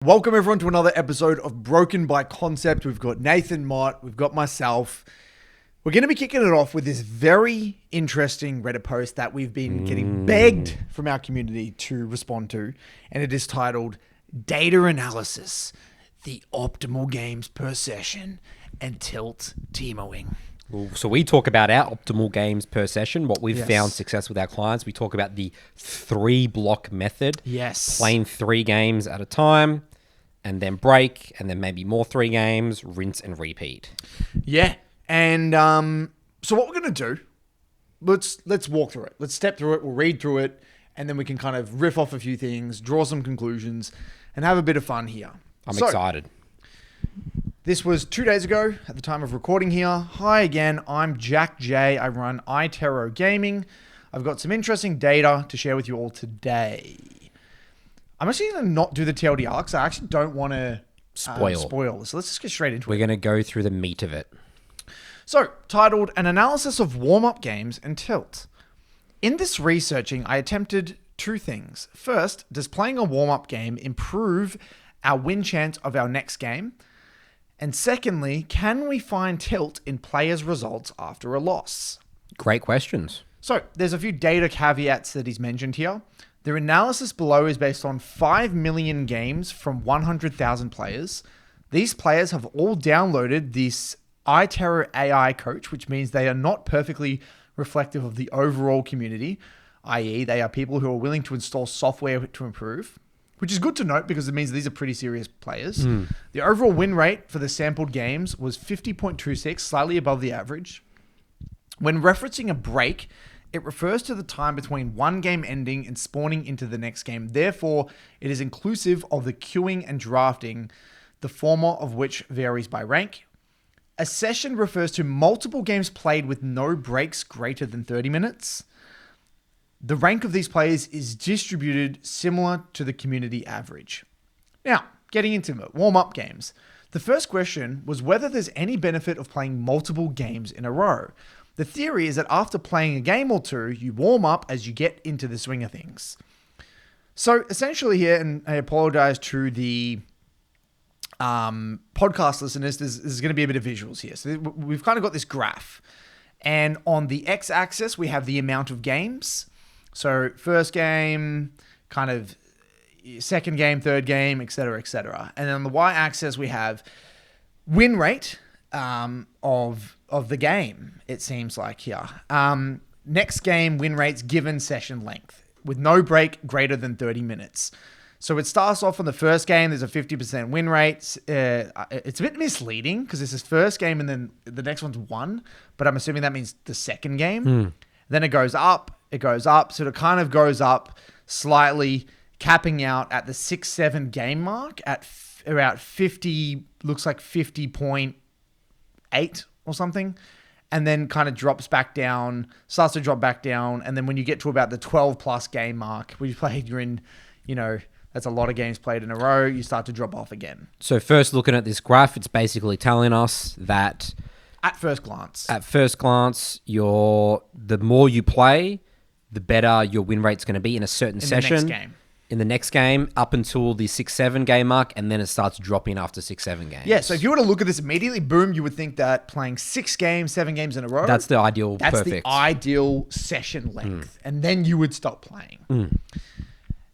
Welcome everyone to another episode of Broken by Concept. We've got Nathan, Mott, we've got myself. We're going to be kicking it off with this very interesting Reddit post that we've been getting begged from our community to respond to. And it is titled Data Analysis, the Optimal Games Per Session and Tilt Teamoing. So we talk about our optimal games per session, what we've Yes. found success with our clients. We talk about the 3-block method. Yes. Playing 3 games at a time, and then break, and then maybe more 3 games, rinse and repeat. Yeah. And so what we're going to do, let's walk through it. Let's step through it. We'll read through it, and then we can kind of riff off a few things, draw some conclusions, and have a bit of fun here. I'm excited. This was 2 days ago at the time of recording here. Hi again, I'm Jack J. I run iTero Gaming. I've got some interesting data to share with you all today. I'm actually going to not do the TLDR because I actually don't want to spoil this. So let's just get straight into it. We're going to go through the meat of it. So, titled An Analysis of Warm-Up Games and Tilt. In this researching, I attempted 2 things. First, does playing a warm-up game improve our win chance of our next game? And secondly, can we find tilt in players' results after a loss? Great questions. So there's a few data caveats that he's mentioned here. Their analysis below is based on 5 million games from 100,000 players. These players have all downloaded this iTero AI coach, which means they are not perfectly reflective of the overall community, i.e. they are people who are willing to install software to improve. Which is good to note because it means these are pretty serious players. The overall win rate for the sampled games was 50.26, slightly above the average. When referencing a break, it refers to the time between one game ending and spawning into the next game. Therefore, it is inclusive of the queuing and drafting, the former of which varies by rank. A session refers to multiple games played with no breaks greater than 30 minutes. The rank of these players is distributed similar to the community average. Now, getting into it, warm-up games. The first question was whether there's any benefit of playing multiple games in a row. The theory is that after playing a game or two, you warm up as you get into the swing of things. So essentially here, and I apologize to the podcast listeners, there's going to be a bit of visuals here. So we've kind of got this graph. And on the x-axis, we have the amount of games. So first game, kind of second game, third game, et cetera, et cetera. And then on the y-axis, we have win rate of the game, it seems like here. Next game, win rates given session length with no break greater than 30 minutes. So it starts off on the first game, there's a 50% win rate. It's a bit misleading because this is first game and then the next one's 1, but I'm assuming that means the second game. Then it goes up. So it kind of goes up slightly, capping out at the 6-7 game mark at about 50, looks like 50.8 or something. And then kind of drops back down, starts to drop back down. And then when you get to about the 12 plus game mark, where you're in, that's a lot of games played in a row, you start to drop off again. So first looking at this graph, it's basically telling us that At first glance, the more you play, the better your win rate's going to be in a certain session. The next game. In the next game, up until the 6-7 game mark, and then it starts dropping after 6-7 games. Yeah, so if you were to look at this immediately, boom, you would think that playing 6 games, 7 games in a row, That's the ideal, that's perfect. the ideal session length. And then you would stop playing.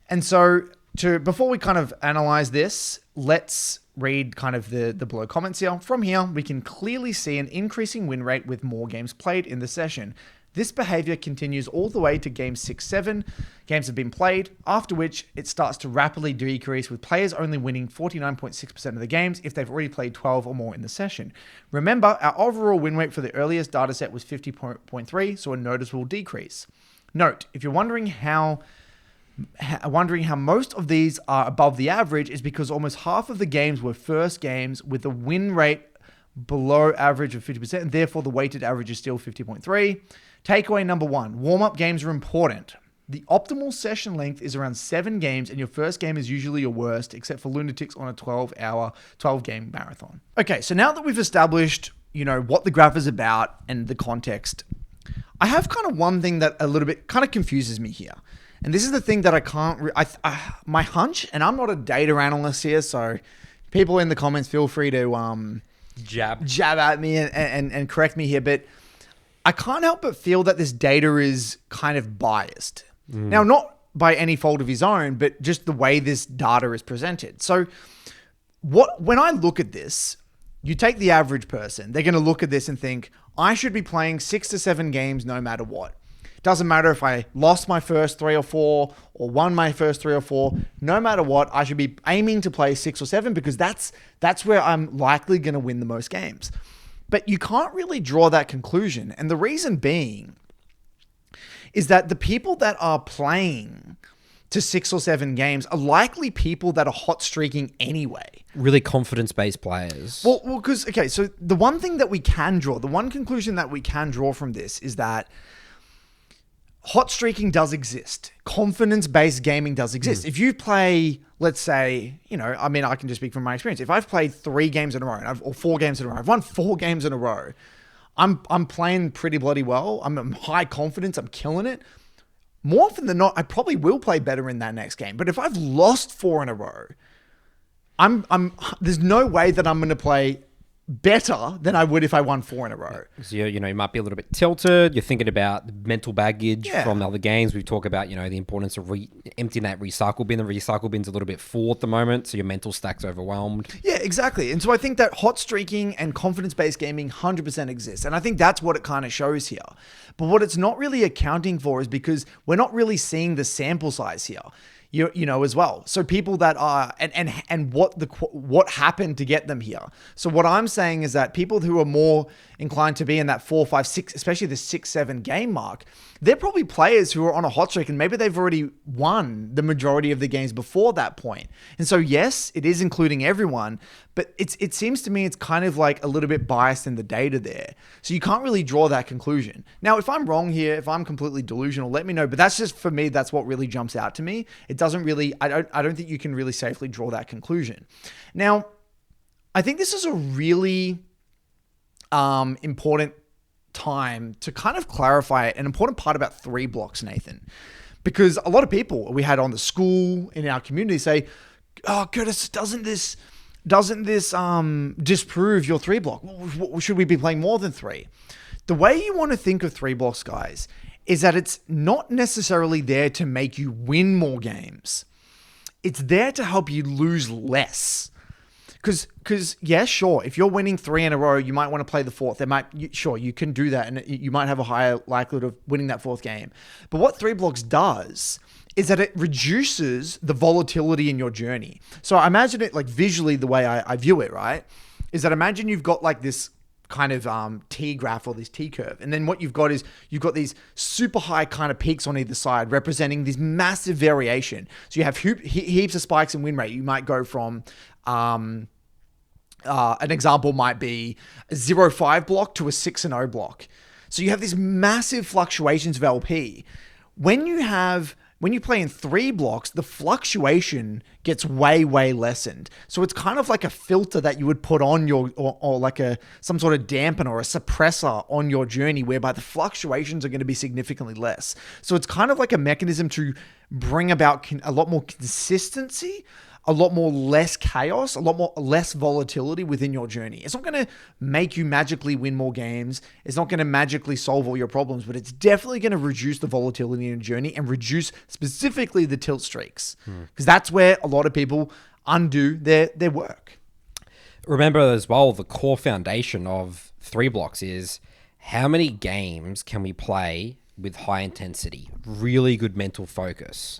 And so before we kind of analyze this, let's read kind of the below comments here. From here, we can clearly see an increasing win rate with more games played in the session. This behavior continues all the way to game 6-7. Games have been played, after which it starts to rapidly decrease with players only winning 49.6% of the games if they've already played 12 or more in the session. Remember, our overall win rate for the earliest dataset was 50.3, so a noticeable decrease. Note, if you're wondering how most of these are above the average is because almost half of the games were first games with a win rate below average of 50%, and therefore the weighted average is still 50.3. Takeaway number 1, warm-up games are important. The optimal session length is around 7 games, and your first game is usually your worst, except for lunatics on a 12-game marathon. Okay, so now that we've established, what the graph is about and the context, I have kind of one thing that a little bit kind of confuses me here. And this is the thing that I can't, my hunch, and I'm not a data analyst here, so people in the comments feel free to jab at me and correct me here, but I can't help but feel that this data is kind of biased. Now, not by any fault of his own, but just the way this data is presented. So when I look at this, you take the average person, they're going to look at this and think, I should be playing 6 to 7 games no matter what. Doesn't matter if I lost my first 3 or 4 or won my first 3 or 4. No matter what, I should be aiming to play 6 or 7 because that's where I'm likely going to win the most games. But you can't really draw that conclusion. And the reason being is that the people that are playing to 6 or 7 games are likely people that are hot streaking anyway. Really confidence-based players. Well, because, okay, so the one thing that we can draw, the one conclusion that we can draw from this is that hot streaking does exist. Confidence-based gaming does exist. If you play, let's say, I mean, I can just speak from my experience. If I've played 3 games in a row or 4 games in a row, I've won 4 games in a row, I'm playing pretty bloody well. I'm high confidence. I'm killing it. More often than not, I probably will play better in that next game. But if I've lost 4 in a row, there's no way that I'm going to play better than I would if I won 4 in a row. So you might be a little bit tilted. You're thinking about the mental baggage from other games. We talk about, the importance of emptying that recycle bin. The recycle bin's a little bit full at the moment, so your mental stack's overwhelmed. Yeah, exactly. And so I think that hot streaking and confidence-based gaming 100% exists. And I think that's what it kind of shows here. But what it's not really accounting for is because we're not really seeing the sample size here. As well. So people that are, and what happened to get them here. So what I'm saying is that people who are more inclined to be in that 4, 5, 6, especially the 6, 7 game mark, they're probably players who are on a hot streak and maybe they've already won the majority of the games before that point. And so yes, it is including everyone, but it seems to me it's kind of like a little bit biased in the data there. So you can't really draw that conclusion. Now, if I'm wrong here, if I'm completely delusional, let me know. But that's just, for me, that's what really jumps out to me. It doesn't really, I don't think you can really safely draw that conclusion. Now, I think this is a really important time to kind of clarify an important part about 3 blocks, Nathan, because a lot of people we had on the Skool in our community say, "Oh, Curtis, doesn't this disprove your 3 block? Should we be playing more than 3?" The way you want to think of 3 blocks, guys, is that it's not necessarily there to make you win more games. It's there to help you lose less. Because yeah, sure, if you're winning 3 in a row, you might want to play the 4th. Sure, you can do that, and you might have a higher likelihood of winning that 4th game. But what 3 blocks does is that it reduces the volatility in your journey. So I imagine it like visually, the way I view it, right, is that imagine you've got like this kind of T graph or this T curve. And then what you've got is you've got these super high kind of peaks on either side representing this massive variation. So you have heaps of spikes in win rate. You might go from... an example might be a 0-5 block to a 6-0 block. So you have these massive fluctuations of LP. When you play in 3 blocks, the fluctuation gets way, way lessened. So it's kind of like a filter that you would put on your, or like some sort of dampener or a suppressor on your journey, whereby the fluctuations are going to be significantly less. So it's kind of like a mechanism to bring about a lot more consistency, a lot more less chaos, a lot more less volatility within your journey. It's not going to make you magically win more games. It's not going to magically solve all your problems, but it's definitely going to reduce the volatility in your journey and reduce specifically the tilt streaks, because that's where a lot of people undo their work. Remember as well, the core foundation of 3 blocks is how many games can we play with high intensity, really good mental focus.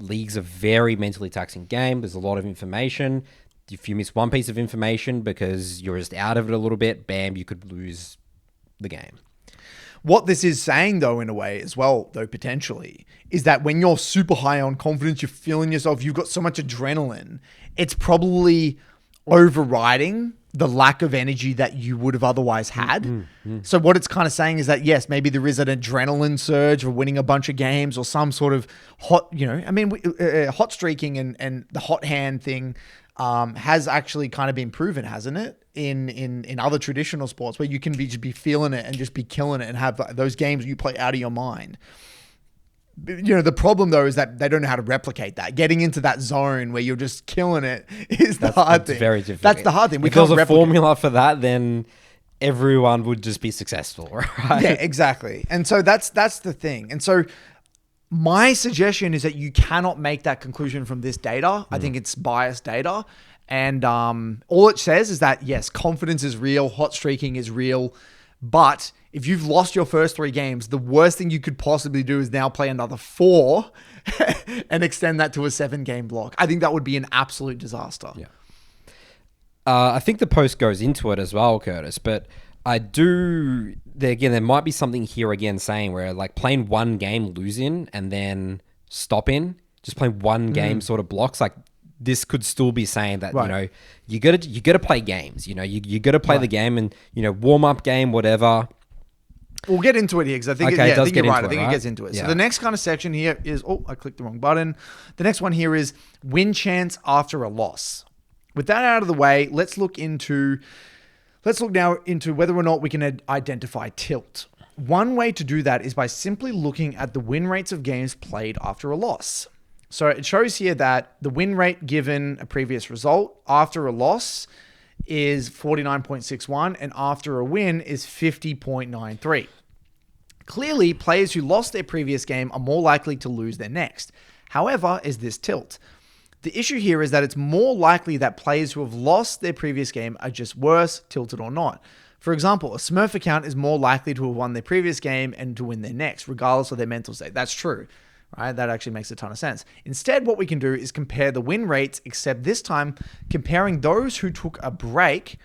League's a very mentally taxing game. There's a lot of information. If you miss one piece of information because you're just out of it a little bit, bam, you could lose the game. What this is saying, though, in a way as well, though, potentially, is that when you're super high on confidence, you're feeling yourself, you've got so much adrenaline, it's probably overriding the lack of energy that you would have otherwise had. So what it's kind of saying is that, yes, maybe there is an adrenaline surge for winning a bunch of games or some sort of hot, hot streaking and the hot hand thing has actually kind of been proven, hasn't it? In other traditional sports where you can just be feeling it and just be killing it and have those games you play out of your mind. The problem though is that they don't know how to replicate that. Getting into that zone where you're just killing it is the hard thing. Very difficult. That's the hard thing. If there was a formula for that, then everyone would just be successful, right? Yeah, exactly. And so that's the thing. And so my suggestion is that you cannot make that conclusion from this data. I think it's biased data. And all it says is that, yes, confidence is real, hot streaking is real. But if you've lost your first 3 games, the worst thing you could possibly do is now play another 4 and extend that to a 7-game block. I think that would be an absolute disaster. Yeah. I think the post goes into it as well, Curtis, but there might be something here again saying where like playing 1 game losing and then stopping, just playing 1 game sort of blocks, like this could still be saying that, right. You gotta play games, you gotta play the game and, warm up game, whatever. We'll get into it here because I think, okay, I think you're right. I think right? it gets into it. Yeah. So the next kind of section here is, I clicked the wrong button. The next one here is win chance after a loss. With that out of the way, let's look now into whether or not we can identify tilt. One way to do that is by simply looking at the win rates of games played after a loss. So it shows here that the win rate given a previous result after a loss is 49.61 and after a win is 50.93. Clearly, players who lost their previous game are more likely to lose their next. However, is this tilt? The issue here is that it's more likely that players who have lost their previous game are just worse, tilted or not. For example, a Smurf account is more likely to have won their previous game and to win their next, regardless of their mental state. That's true, right? That actually makes a ton of sense. Instead, what we can do is compare the win rates, except this time comparing those who took a break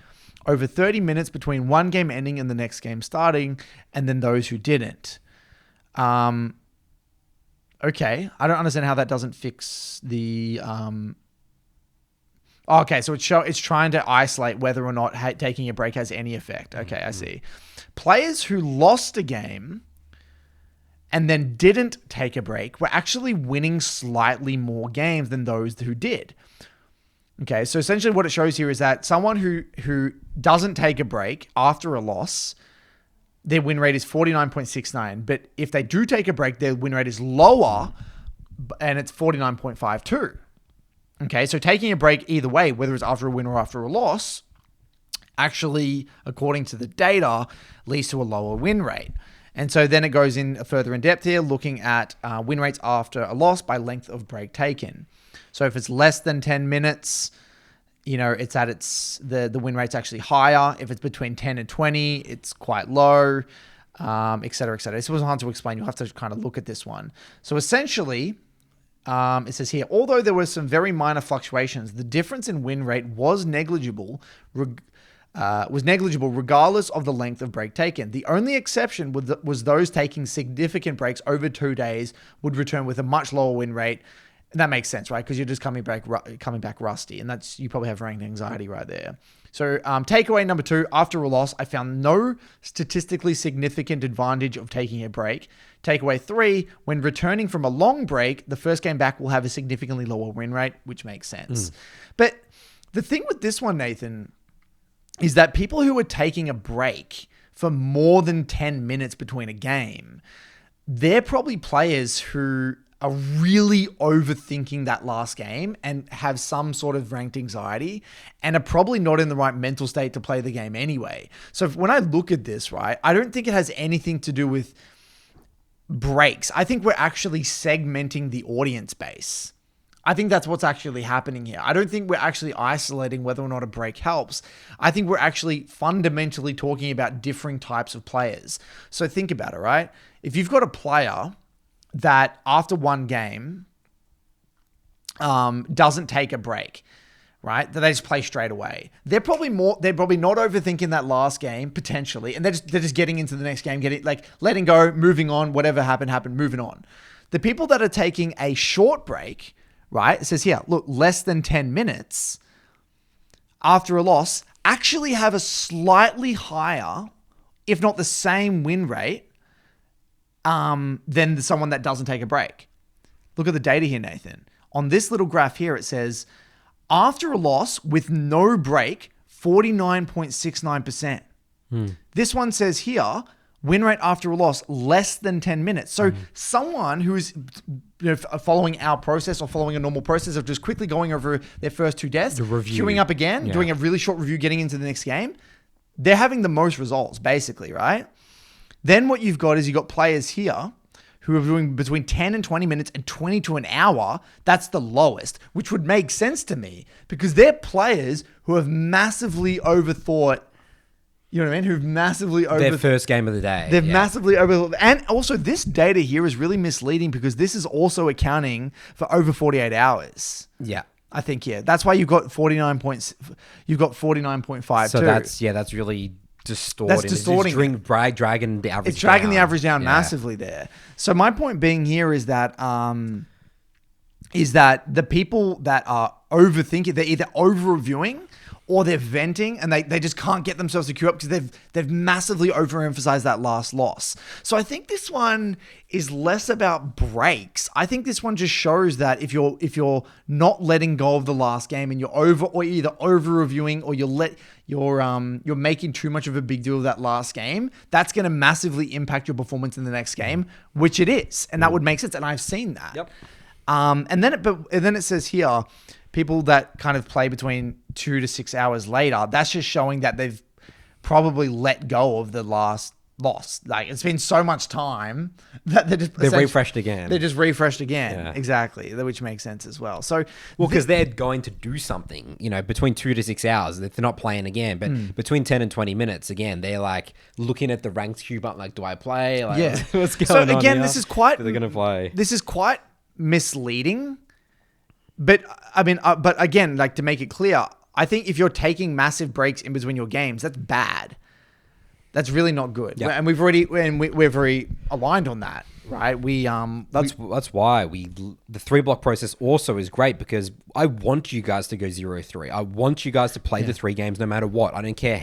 over 30 minutes between one game ending and the next game starting, and then those who didn't. Okay, I don't understand how that doesn't fix the... Okay, so it's trying to isolate whether or not taking a break has any effect. Okay, I see. Players who lost a game and then didn't take a break were actually winning slightly more games than those who did. Okay, so essentially what it shows here is that someone who doesn't take a break after a loss, their win rate is 49.69. But if they do take a break, their win rate is lower and it's 49.52. Okay, so taking a break either way, whether it's after a win or after a loss, actually, according to the data, leads to a lower win rate. And so then it goes in further in depth here, looking at win rates after a loss by length of break taken. So if it's less than 10 minutes, it's at the win rate's actually higher. If it's between 10 and 20, it's quite low, et cetera, et cetera. This was hard to explain. You'll have to kind of look at this one. So essentially, it says here, although there were some very minor fluctuations, the difference in win rate was negligible regardless of the length of break taken. The only exception was those taking significant breaks over 2 days would return with a much lower win rate. And that makes sense, right? Because you're just coming back rusty, and you probably have ranked anxiety right there. So takeaway number 2, after a loss, I found no statistically significant advantage of taking a break. Takeaway 3, when returning from a long break, the first game back will have a significantly lower win rate, which makes sense. But the thing with this one, Nathan, is that people who are taking a break for more than 10 minutes between a game, they're probably players who are really overthinking that last game and have some sort of ranked anxiety and are probably not in the right mental state to play the game anyway. So when I look at this, right, I don't think it has anything to do with breaks. I think we're actually segmenting the audience base. I think that's what's actually happening here. I don't think we're actually isolating whether or not a break helps. I think we're actually fundamentally talking about differing types of players. So think about it, right? If you've got a player that after one game doesn't take a break, right? That they just play straight away. They're probably not overthinking that last game potentially, and they're just getting into the next game, letting go, moving on, whatever happened, moving on. The people that are taking a short break, right? It says here, look, less than 10 minutes after a loss actually have a slightly higher, if not the same win rate than someone that doesn't take a break. Look at the data here, Nathan. On this little graph here, it says, after a loss with no break, 49.69%. This one says here, Win rate after a loss, less than 10 minutes. So someone who's following our process or following a normal process of just quickly going over their first 2 deaths, queuing up again, doing a really short review, getting into the next game, they're having the most results, basically, right? Then what you've got is you've got players here who are doing between 10 and 20 minutes and 20 to an hour. That's the lowest, which would make sense to me because they're players who have massively overthought, you know what I mean? Who've massively overthought their first game of the day. They've massively overthought. And also this data here is really misleading because this is also accounting for over 48 hours. Yeah. I think, yeah. That's why you've got 49 points. You've got 49.5 So too. that's really distorting. That's distorting. It's dragging the average. It's dragging the average down massively there. So my point being here is that the people that are overthinking, they're either over reviewing or they're venting and they just can't get themselves to queue up because they've massively overemphasized that last loss. So I think this one is less about breaks. I think this one just shows that if you're not letting go of the last game and you're either over reviewing or you're making too much of a big deal of that last game, that's going to massively impact your performance in the next game, which it is, and that would make sense. And I've seen that. Yep. And then it says here, people that kind of play between 2 to 6 hours later, that's just showing that they've probably let go of the last loss. Like it's been so much time that they've refreshed again. They just refreshed again. Yeah. Exactly. Which makes sense as well. So, because they're going to do something, between 2 to 6 hours, they're not playing again, but between 10 and 20 minutes, again, they're like looking at the ranked queue button, like, do I play? Like, yeah. What's going on? So again, this is quite, they're going to play. This is quite misleading. But I mean, but again, like to make it clear, I think if you're taking massive breaks in between your games, that's bad. That's really not good. Yep. And we're very aligned on that, right? That's why the 3-block process also is great because I want you guys to go 0-3. I want you guys to play the 3 games no matter what. I don't care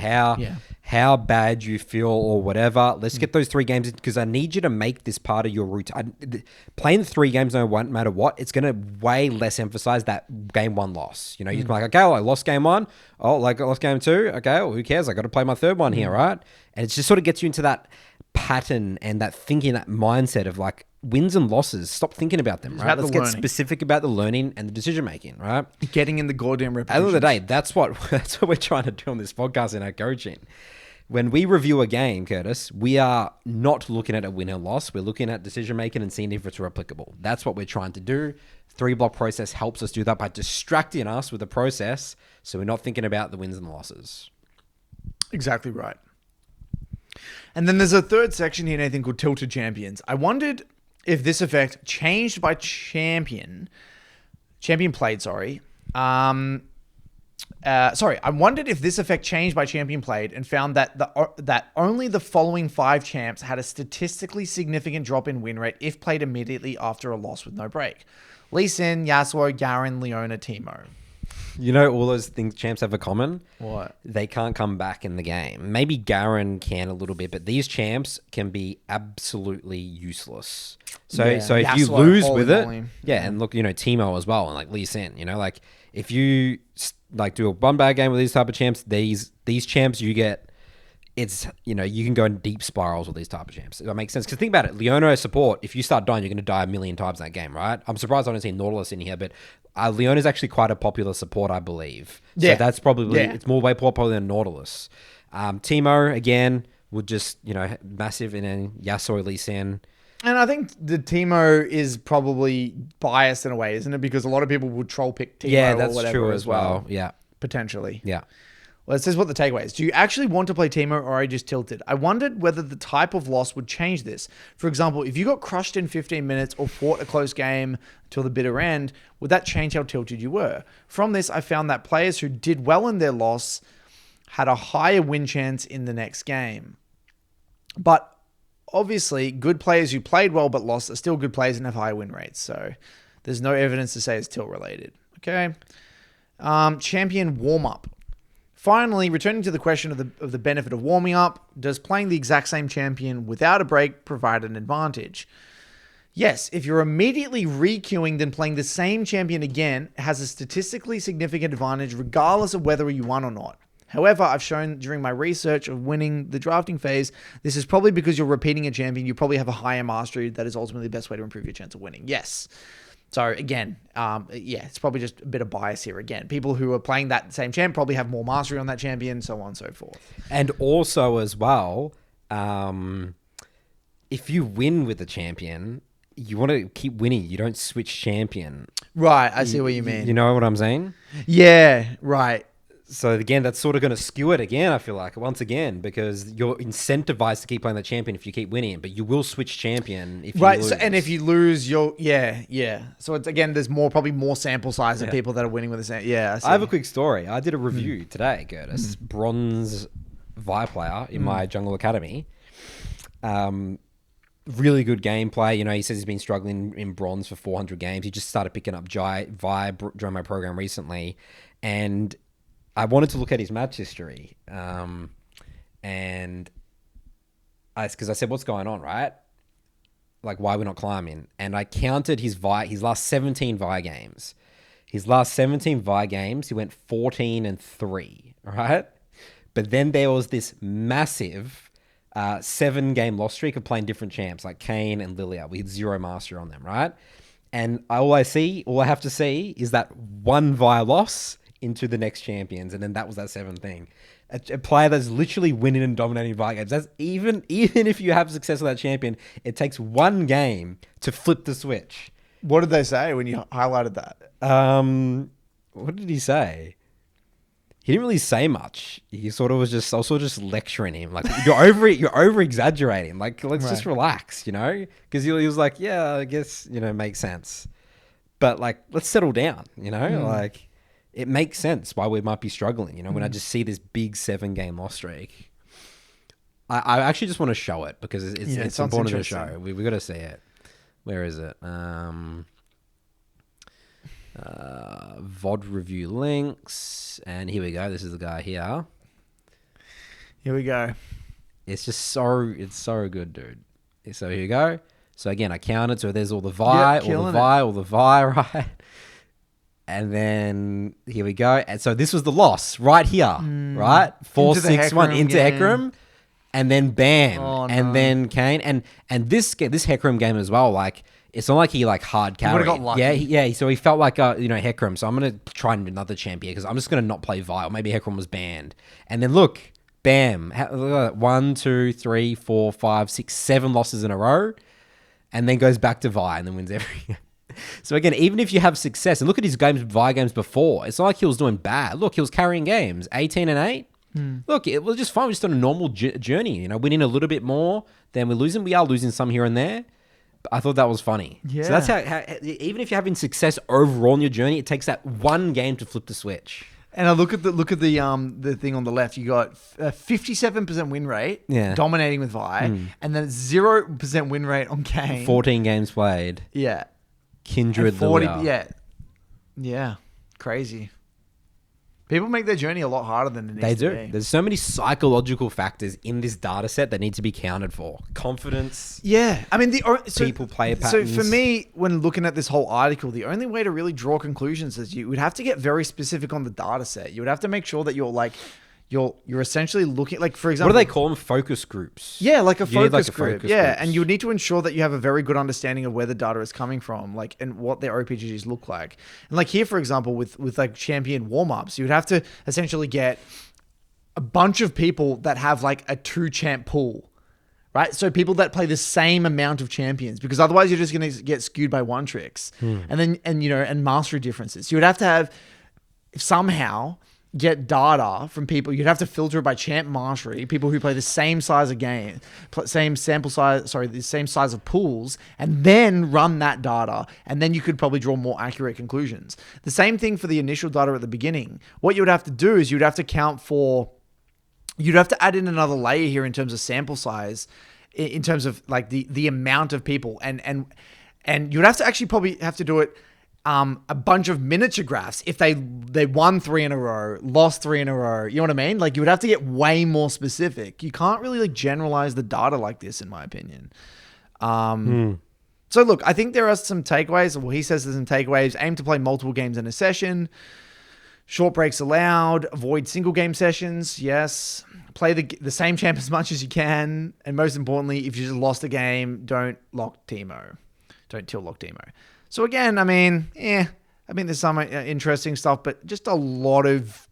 how bad you feel or whatever. Let's get those 3 games because I need you to make this part of your routine. Playing the 3 games no matter what, it's going to way less emphasize that game 1 loss. You can be like, okay, well, I lost game 1. Oh, like I lost game 2. Okay, well, who cares? I got to play my 3rd one here, right? And it just sort of gets you into that pattern and that thinking, that mindset of like wins and losses. Stop thinking about them, right? Let's get specific about the learning and the decision making, right? Getting in the goddamn repetitions. At the end of the day, that's what we're trying to do on this podcast in our coaching. When we review a game, Curtis, we are not looking at a win and loss. We're looking at decision making and seeing if it's replicable. That's what we're trying to do. 3-block process helps us do that by distracting us with the process, so we're not thinking about the wins and the losses. Exactly right. And then there's a third section here, Nathan, called Tilted Champions. I wondered if this effect changed by champion played, I wondered if this effect changed by champion played and found that only the following 5 champs had a statistically significant drop in win rate if played immediately after a loss with no break. Lee Sin, Yasuo, Garen, Leona, Teemo. All those things champs have in common? What? They can't come back in the game. Maybe Garen can a little bit, but these champs can be absolutely useless. So if Yasuo, you lose with it, and look, Teemo as well, and like Lee Sin, like if you like do a one bad game with these type of champs, these champs you get, it's, you can go in deep spirals with these type of champs. If that makes sense. Because think about it, Leona support, if you start dying, you're going to die a million times in that game, right? I'm surprised I don't see Nautilus in here, but Leona is actually quite a popular support, I believe. So that's probably, it's way more popular than Nautilus. Teemo, again, would just, massive, and then Yasuo, Lee Sin. And I think the Teemo is probably biased in a way, isn't it? Because a lot of people would troll pick Teemo or whatever true as well. Yeah. Potentially. Yeah. Well, it says what the takeaway is. Do you actually want to play Teemo or are you just tilted? I wondered whether the type of loss would change this. For example, if you got crushed in 15 minutes or fought a close game till the bitter end, would that change how tilted you were? From this, I found that players who did well in their loss had a higher win chance in the next game. But obviously, good players who played well but lost are still good players and have higher win rates. So there's no evidence to say it's tilt related. Okay. Champion warm-up. Finally, returning to the question of the benefit of warming up, does playing the exact same champion without a break provide an advantage? Yes, if you're immediately re-queuing, then playing the same champion again has a statistically significant advantage regardless of whether you won or not. However, I've shown during my research of winning the drafting phase, this is probably because you're repeating a champion. You probably have a higher mastery that is ultimately the best way to improve your chance of winning. Yes. So again, it's probably just a bit of bias here. Again, people who are playing that same champ probably have more mastery on that champion, so on and so forth. And also as well, if you win with a champion, you want to keep winning. You don't switch champion. Right, I see what you mean. You know what I'm saying? Yeah, right. So again, that's sort of going to skew it again, I feel like, once again, because you're incentivized to keep playing that champion if you keep winning, but you will switch champion if you lose. So, and if you lose, yeah. So it's again, there's probably more sample size of people that are winning with the same. Yeah, I have a quick story. I did a review today, Curtis, bronze Vi player in my Jungle Academy. Really good gameplay. You know, he says he's been struggling in bronze for 400 games. He just started picking up Vi during my program recently, and I wanted to look at his match history, and because I said, "What's going on, right? Like, why we're not climbing?" And I counted his last 17 Vi games. His last 17 Vi games, he went 14-3, right? But then there was this massive 7-game loss streak of playing different champs like Kane and Lilia. We had 0 mastery on them, right? And all I have to see is that one Vi loss into the next champions, and then that was that 7 thing. A player that's literally winning and dominating Vi games. That's even if you have success with that champion, it takes one game to flip the switch. What did they say when you highlighted that? What did he say? He didn't really say much. He sort of was just also just lecturing him, like you're over exaggerating. Like let's just relax, you know? Because he was like, yeah, I guess makes sense, but like let's settle down, like. It makes sense why we might be struggling, when I just see this big 7-game loss streak. I actually just want to show it because it's important to show. We got to see it. Where is it? VOD review links. And here we go. This is the guy here. Here we go. It's so good, dude. So here you go. So again, I counted. So there's all the Vi, all the Vi, right? And then here we go. And so this was the loss right here, right? 4-6-1 into Hecarim. And then bam. Oh, no. And then Kane. And this Hecarim game as well, like, it's not like he like hard carried. He would've got lucky. Yeah. So he felt like, Hecarim. So I'm going to try another champion because I'm just going to not play Vi. Or maybe Hecarim was banned. And then look, bam. Look at that. 1, 2, 3, 4, 5, 6, 7 losses in a row. And then goes back to Vi and then wins every So again, even if you have success, and look at his Vi games before, it's not like he was doing bad. Look, he was carrying games, 18-8. Look, it was just fine. We're just on a normal journey, winning a little bit more than we're losing. We are losing some here and there, but I thought that was funny. Yeah. So that's how even if you're having success overall in your journey, it takes that one game to flip the switch. And I look at the thing on the left. You got a 57% win rate, dominating with Vi, and then 0% win rate on Kane. 14 games played. Yeah. Kindred 40, yeah, crazy. People make their journey a lot harder than it needs to be. There's so many psychological factors in this data set that need to be counted for. Confidence. Yeah, I mean people player patterns. So for me, when looking at this whole article, the only way to really draw conclusions is you would have to get very specific on the data set. You would have to make sure that you're essentially looking, like, for example, what do they call them? Focus groups. Yeah, like a focus group. Yeah, and you would need to ensure that you have a very good understanding of where the data is coming from, like, and what their OPGs look like. And like here, for example, with like champion warm-ups, you would have to essentially get a bunch of people that have like a 2-champ pool, right? So people that play the same amount of champions, because otherwise you're just going to get skewed by one tricks, and mastery differences. So you would have to have somehow get data from people. You'd have to filter it by champ mastery, people who play the same size of game, same sample size, the same size of pools, and then run that data. And then you could probably draw more accurate conclusions. The same thing for the initial data at the beginning. What you would have to do is you'd have to add in another layer here in terms of sample size, in terms of like the amount of people. And you'd have to actually probably have to do it a bunch of miniature graphs if they won 3 in a row, lost 3 in a row. You know what I mean? Like, you would have to get way more specific. You can't really like generalize the data like this, in my opinion. So look, I think there are some takeaways. Well, he says there's some takeaways. Aim to play multiple games in a session. Short breaks allowed. Avoid single game sessions. Yes. Play the same champ as much as you can. And most importantly, if you just lost a game, don't lock Teemo. Don't tilt lock Teemo. So again, I mean, there's some interesting stuff, but just a lot of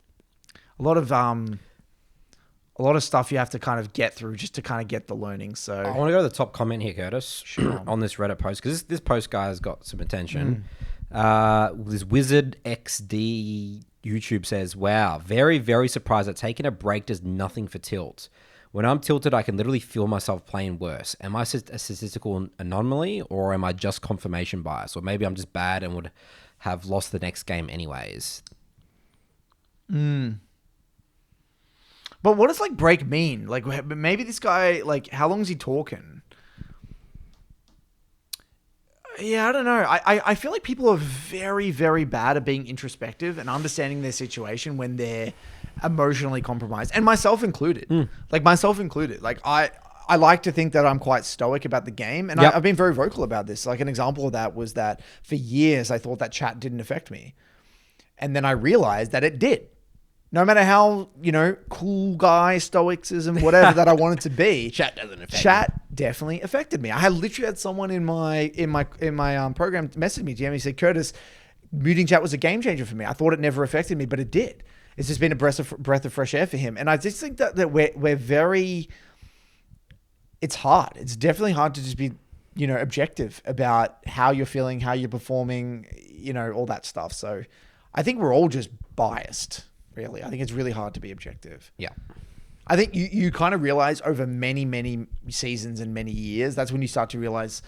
stuff you have to kind of get through just to kind of get the learning. So I want to go to the top comment here, Curtis, sure. on this Reddit post, because this post guy has got some attention. This Wizard XD YouTube says, wow, very, very surprised that taking a break does nothing for tilt. When I'm tilted, I can literally feel myself playing worse. Am I a statistical anomaly, or am I just confirmation bias? Or maybe I'm just bad and would have lost the next game anyways. But what does like break mean? Like maybe this guy, like how long is he talking? Yeah, I don't know. I feel like people are very, very bad at being introspective and understanding their situation when they're emotionally compromised, and myself included. Like I like to think that I'm quite stoic about the game, and I've been very vocal about this. Like an example of that was that for years I thought that chat didn't affect me, and then I realized that it did. No matter how, cool guy, stoicism, whatever that I wanted to be, Chat doesn't affect chat definitely affected me. I literally had someone in my program message me, DM. He said, Curtis, muting chat was a game changer for me. I thought it never affected me, but it did. It's just been a breath of fresh air for him. And I just think that we're very, it's hard. It's definitely hard to just be, objective about how you're feeling, how you're performing, all that stuff. So I think we're all just biased. Really, I think it's really hard to be objective. Yeah. I think you kind of realize over many, many seasons and many years, that's when you start to realize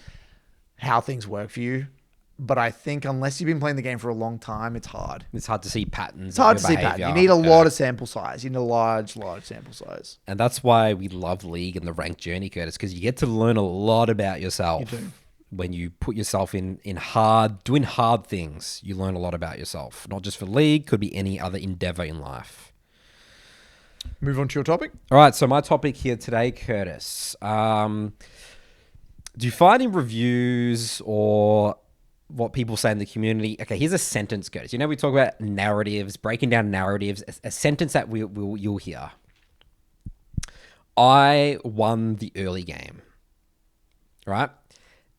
how things work for you. But I think unless you've been playing the game for a long time, it's hard. It's hard to see patterns. It's hard to see patterns. You need a lot of sample size. You need a large sample size. And that's why we love League and the ranked journey, Curtis, because you get to learn a lot about yourself. You do. When you put yourself in doing hard things, you learn a lot about yourself. Not just for League, could be any other endeavor in life. Move on to your topic. All right, so my topic here today, Curtis. Do you find in reviews or what people say in the community? Okay, here's a sentence, Curtis. We talk about narratives, breaking down narratives. A sentence that you'll hear. I won the early game. Right?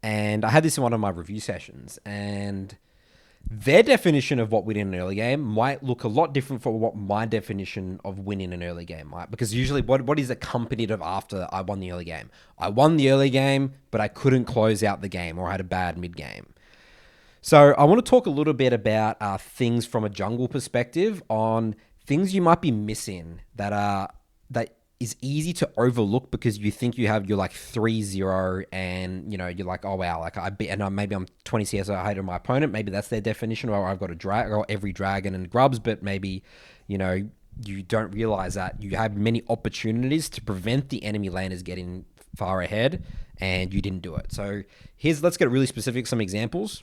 And I had this in one of my review sessions, and their definition of what winning an early game might look a lot different from what my definition of winning an early game might. Because usually what is accompanied of after I won the early game? I won the early game, but I couldn't close out the game, or I had a bad mid game. So I want to talk a little bit about things from a jungle perspective on things you might be missing that is easy to overlook because you think you're like 3-0 and you're like, oh wow, like maybe I'm 20 CS ahead of my opponent. Maybe that's their definition, or I've got a drag or every dragon and grubs, but maybe you don't realize that you have many opportunities to prevent the enemy laners getting far ahead and you didn't do it. So let's get really specific, some examples.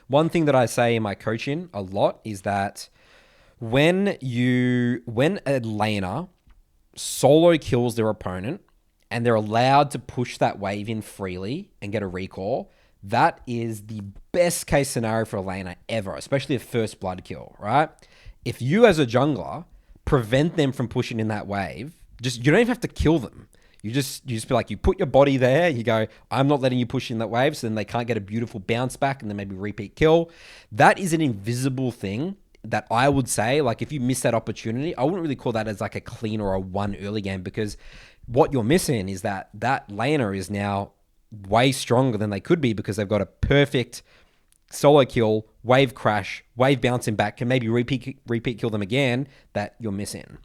One thing that I say in my coaching a lot is that when a laner solo kills their opponent and they're allowed to push that wave in freely and get a recall, that is the best case scenario for a laner ever, especially a first blood kill, right? If you as a jungler prevent them from pushing in that wave, you don't even have to kill them. You just be like, you put your body there, you go, I'm not letting you push in that wave, so then they can't get a beautiful bounce back and then maybe repeat kill. That is an invisible thing that I would say, like if you miss that opportunity, I wouldn't really call that as like a clean or a one early game, because what you're missing is that laner is now way stronger than they could be because they've got a perfect solo kill, wave crash, wave bouncing back, can maybe repeat kill them again, that you're missing.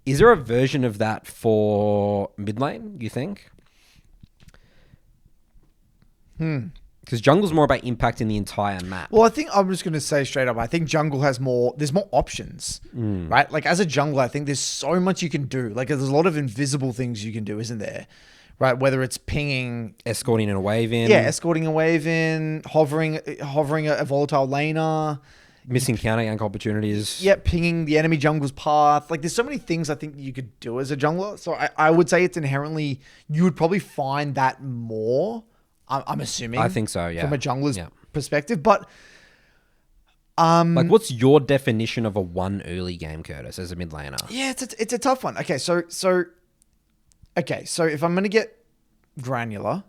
Is there a version of that for mid lane, you think? Because jungle's more about impacting the entire map. Well, I think I'm just going to say straight up, I think jungle there's more options, right? Like as a jungler, I think there's so much you can do. Like there's a lot of invisible things you can do, isn't there? Right? Whether it's pinging, escorting a wave in. Yeah, escorting a wave in, hovering a volatile laner. Missing counter gank opportunities. Yeah, pinging the enemy jungle's path. Like there's so many things I think you could do as a jungler. So I would say it's inherently, you would probably find that more. I'm assuming. I think so, yeah. From a jungler's perspective. But Like, what's your definition of a 1 early game, Curtis, as a mid laner? Yeah, it's a tough one. Okay, so if I'm going to get granular,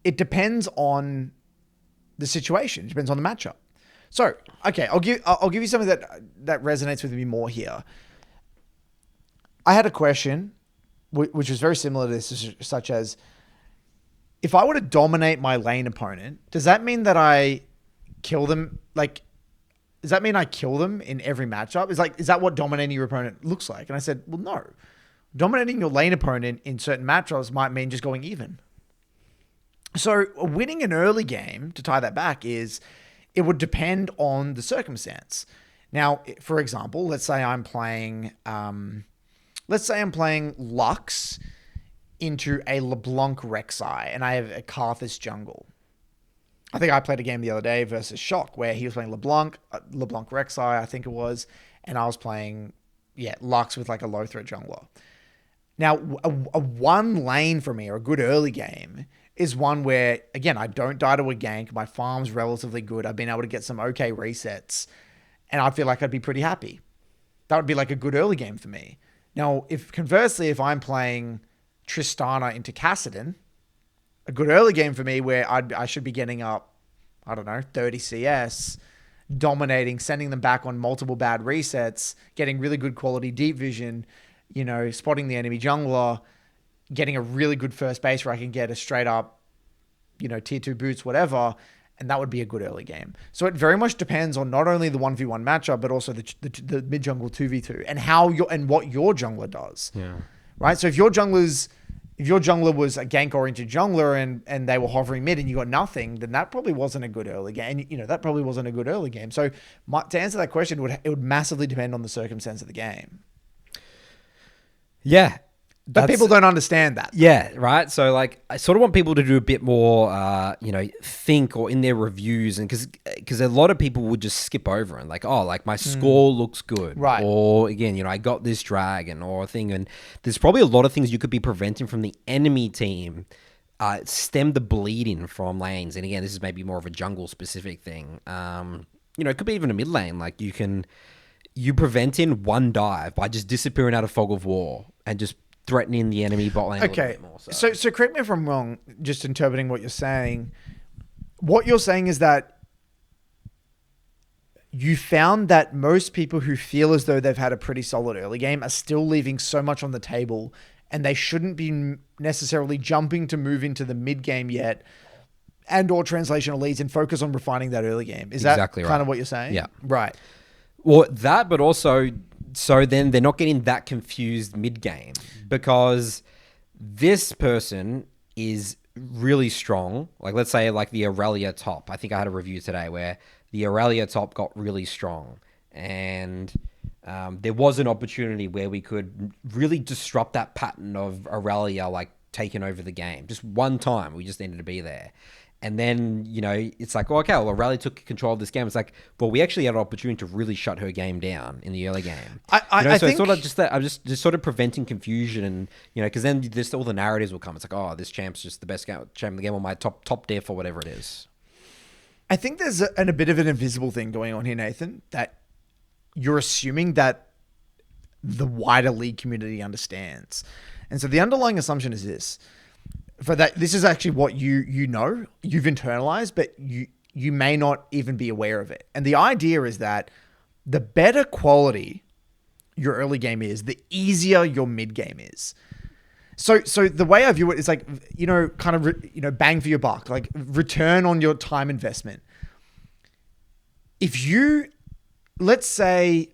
it depends on the situation. It depends on the matchup. So, okay, I'll give you something that resonates with me more here. I had a question which was very similar to this, such as, if I were to dominate my lane opponent, does that mean that I kill them? Like, does that mean I kill them in every matchup? Is that what dominating your opponent looks like? And I said, well, no. Dominating your lane opponent in certain matchups might mean just going even. So winning an early game, to tie that back, it would depend on the circumstance. Now, for example, let's say I'm playing Lux into a LeBlanc Rek'Sai, and I have a Karthus jungle. I think I played a game the other day versus Shock where he was playing LeBlanc Rek'Sai, I think it was, and I was playing, Lux with like a low threat jungler. Now, a one lane for me, or a good early game, is one where, again, I don't die to a gank, my farm's relatively good, I've been able to get some okay resets, and I feel like I'd be pretty happy. That would be like a good early game for me. Now, conversely, if I'm playing Tristana into Kassadin, a good early game for me where I should be getting up, I don't know, 30 CS, dominating, sending them back on multiple bad resets, getting really good quality deep vision, spotting the enemy jungler, getting a really good first base where I can get a straight up, tier 2 boots, whatever, and that would be a good early game. So it very much depends on not only the 1v1 matchup, but also the mid jungle 2v2 and what your jungler does. Yeah. Right? So if your jungler was a gank-oriented jungler and they were hovering mid and you got nothing, then that probably wasn't a good early game. And, that probably wasn't a good early game. So to answer that question, it would massively depend on the circumstance of the game. Yeah. But people don't understand that. Yeah, right? So, like, I sort of want people to do a bit more, think or in their reviews. And because a lot of people would just skip over and like, oh, like my score looks good. Right. Or, again, I got this dragon or a thing. And there's probably a lot of things you could be preventing from the enemy team. Stem the bleeding from lanes. And, again, this is maybe more of a jungle-specific thing. It could be even a mid lane. Like, you prevent in one dive by just disappearing out of Fog of War and just threatening the enemy bot lane a little bit more. So correct me if I'm wrong, just interpreting what you're saying. What you're saying is that you found that most people who feel as though they've had a pretty solid early game are still leaving so much on the table, and they shouldn't be necessarily jumping to move into the mid game yet and or translational leads and focus on refining that early game. Is exactly that right. Kind of what you're saying? Yeah. Right. Well, that, but also, so then they're not getting that confused mid-game because this person is really strong. Like, let's say like the Aurelia top. I think I had a review today where the Aurelia top got really strong. And there was an opportunity where we could really disrupt that pattern of Aurelia, like, taking over the game. Just one time, we just needed to be there. And then, it's like, okay, well, Aurelia took control of this game. It's like, well, we actually had an opportunity to really shut her game down in the early game. I so think it's sort of just that I'm just sort of preventing confusion, and because then all the narratives will come. It's like, oh, this champ's just the best champ in the game, or my top diff or whatever it is. I think there's a bit of an invisible thing going on here, Nathan, that you're assuming that the wider league community understands. And so the underlying assumption is this. For that, this is actually what you've internalized, but you may not even be aware of it. And the idea is that the better quality your early game is, the easier your mid game is. So the way I view it is like, bang for your buck, like return on your time investment. If you, let's say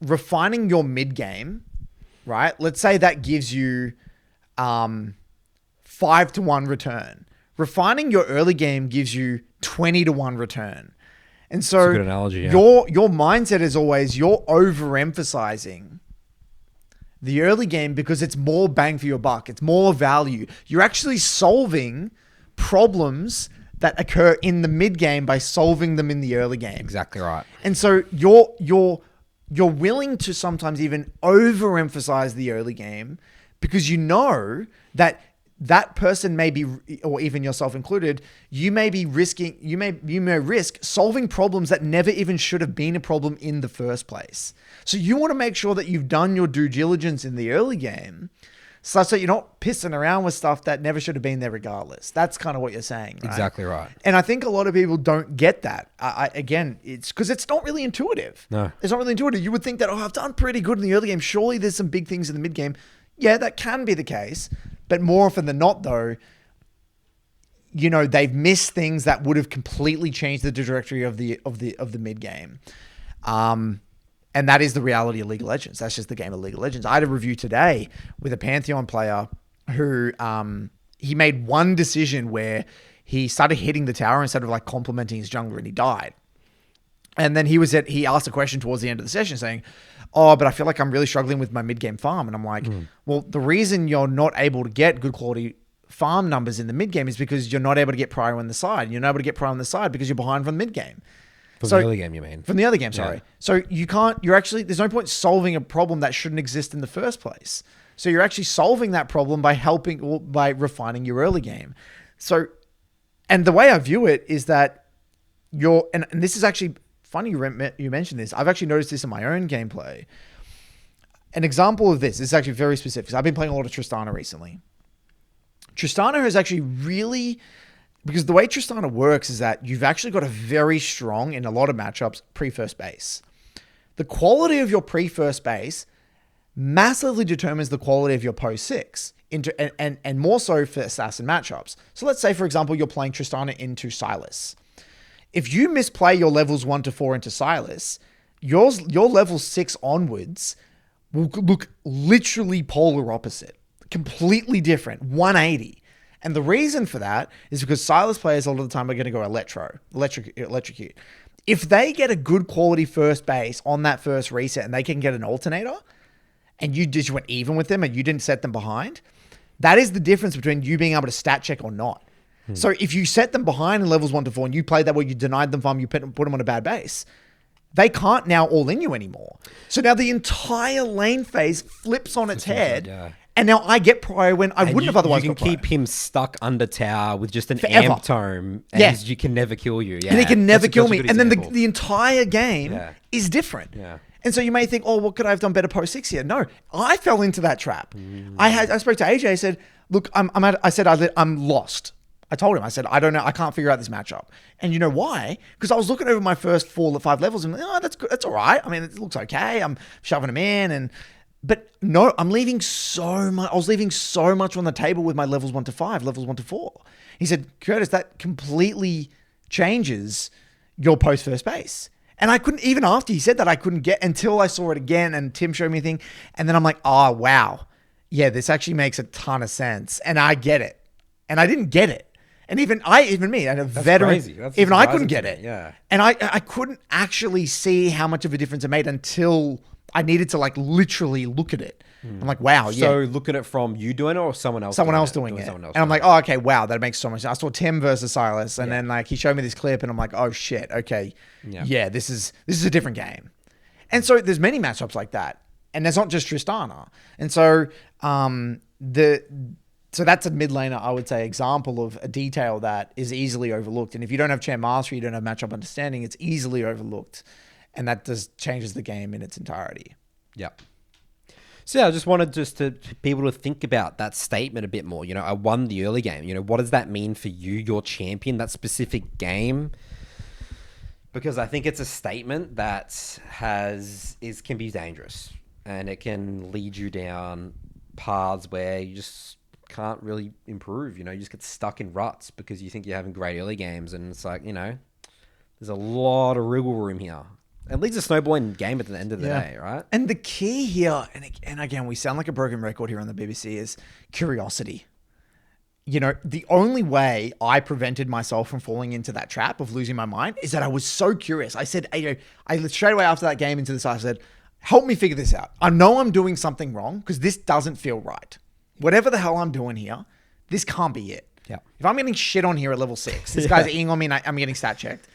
refining your mid game, right? Let's say that gives you 5-1 return. Refining your early game gives you 20-1 return. And so that's a good analogy, yeah. your mindset is always you're overemphasizing the early game because it's more bang for your buck. It's more value. You're actually solving problems that occur in the mid game by solving them in the early game. Exactly right. And so you're willing to sometimes even overemphasize the early game because you know that that person may be, or even yourself included, you may risk solving problems that never even should have been a problem in the first place. So you want to make sure that you've done your due diligence in the early game, such that you're not pissing around with stuff that never should have been there regardless. That's kind of what you're saying, right? Exactly right. And I think a lot of people don't get that. Again, it's because it's not really intuitive. No. It's not really intuitive. You would think that, I've done pretty good in the early game. Surely there's some big things in the mid game. Yeah, that can be the case. But more often than not, though, they've missed things that would have completely changed the trajectory of the mid game. And that is the reality of League of Legends. That's just the game of League of Legends. I had a review today with a Pantheon player who he made one decision where he started hitting the tower instead of like complimenting his jungler, and he died. And then he asked a question towards the end of the session saying, but I feel like I'm really struggling with my mid-game farm. And I'm like, well, the reason you're not able to get good quality farm numbers in the mid-game is because you're not able to get prio on the side. You're not able to get prio on the side because you're behind from the mid-game. From the early game, you mean? From the other game, sorry. Yeah. So there's no point solving a problem that shouldn't exist in the first place. So you're actually solving that problem by refining your early game. So, and the way I view it is that and this is actually funny you mentioned this. I've actually noticed this in my own gameplay. An example of this is actually very specific. I've been playing a lot of Tristana recently. Tristana has actually really... Because the way Tristana works is that you've actually got a very strong, in a lot of matchups, pre-first base. The quality of your pre-first base massively determines the quality of your post-6, and more so for assassin matchups. So let's say, for example, you're playing Tristana into Sylas. If you misplay your levels 1 to 4 into Sylas, your level 6 onwards will look literally polar opposite. Completely different, 180. And the reason for that is because Sylas players a lot of the time are going to go electrocute. If they get a good quality first base on that first reset and they can get an alternator, and you just went even with them and you didn't set them behind, that is the difference between you being able to stat check or not. So if you set them behind in levels 1 to 4 and you played that where you denied them farm, you put them on a bad base, they can't now all in you anymore. So now the entire lane phase flips on its head. Yeah. And now I get prio when I wouldn't have otherwise got prio. You can keep him stuck under tower with just an amp tome, and you can never kill you. Yeah. And he can never kill me. And then the entire game is different. Yeah. And so you may think, what could I have done better post 6 here? No, I fell into that trap. I spoke to AJ. I said, look, I'm lost. I told him, I said, I don't know. I can't figure out this matchup. And you know why? Because I was looking over my first 5 levels and that's good. That's all right. I mean, it looks okay. I'm shoving them in but no, I'm leaving so much. I was leaving so much on the table with my levels 1 to 5, levels 1 to 4. He said, Curtis, that completely changes your post first base. And I couldn't, even after he said that, I couldn't get until I saw it again and Tim showed me a thing. And then I'm like, oh, wow. Yeah, this actually makes a ton of sense. And I get it. And I didn't get it. And even me, and a veteran, even I couldn't get it. Yeah. And I couldn't actually see how much of a difference it made until I needed to literally look at it. I'm like, wow. So look at it from you doing it or someone else doing it. And I'm like, oh, okay, wow, that makes so much sense. I saw Tim versus Sylas, and then he showed me this clip, and I'm like, oh shit, okay, yeah, this is a different game. And so there's many matchups like that, and there's not just Tristana. And so so that's a mid laner, I would say, example of a detail that is easily overlooked. And if you don't have champ mastery, you don't have matchup understanding, it's easily overlooked. And that changes the game in its entirety. Yeah. So I just wanted to people to think about that statement a bit more. I won the early game. What does that mean for you, your champion, that specific game? Because I think it's a statement that can be dangerous, and it can lead you down paths where you just can't really improve. You just get stuck in ruts because you think you're having great early games, and it's like, there's a lot of wriggle room here. It leads a snowballing game at the end of the day, right? And the key here, and again, we sound like a broken record here on the BBC, is curiosity. The only way I prevented myself from falling into that trap of losing my mind is that I was so curious. I said, I straight away after that game into this, I said, help me figure this out. I know I'm doing something wrong because this doesn't feel right. Whatever the hell I'm doing here, this can't be it. Yeah. If I'm getting shit on here at level 6, this guy's eating on me and I'm getting stat checked.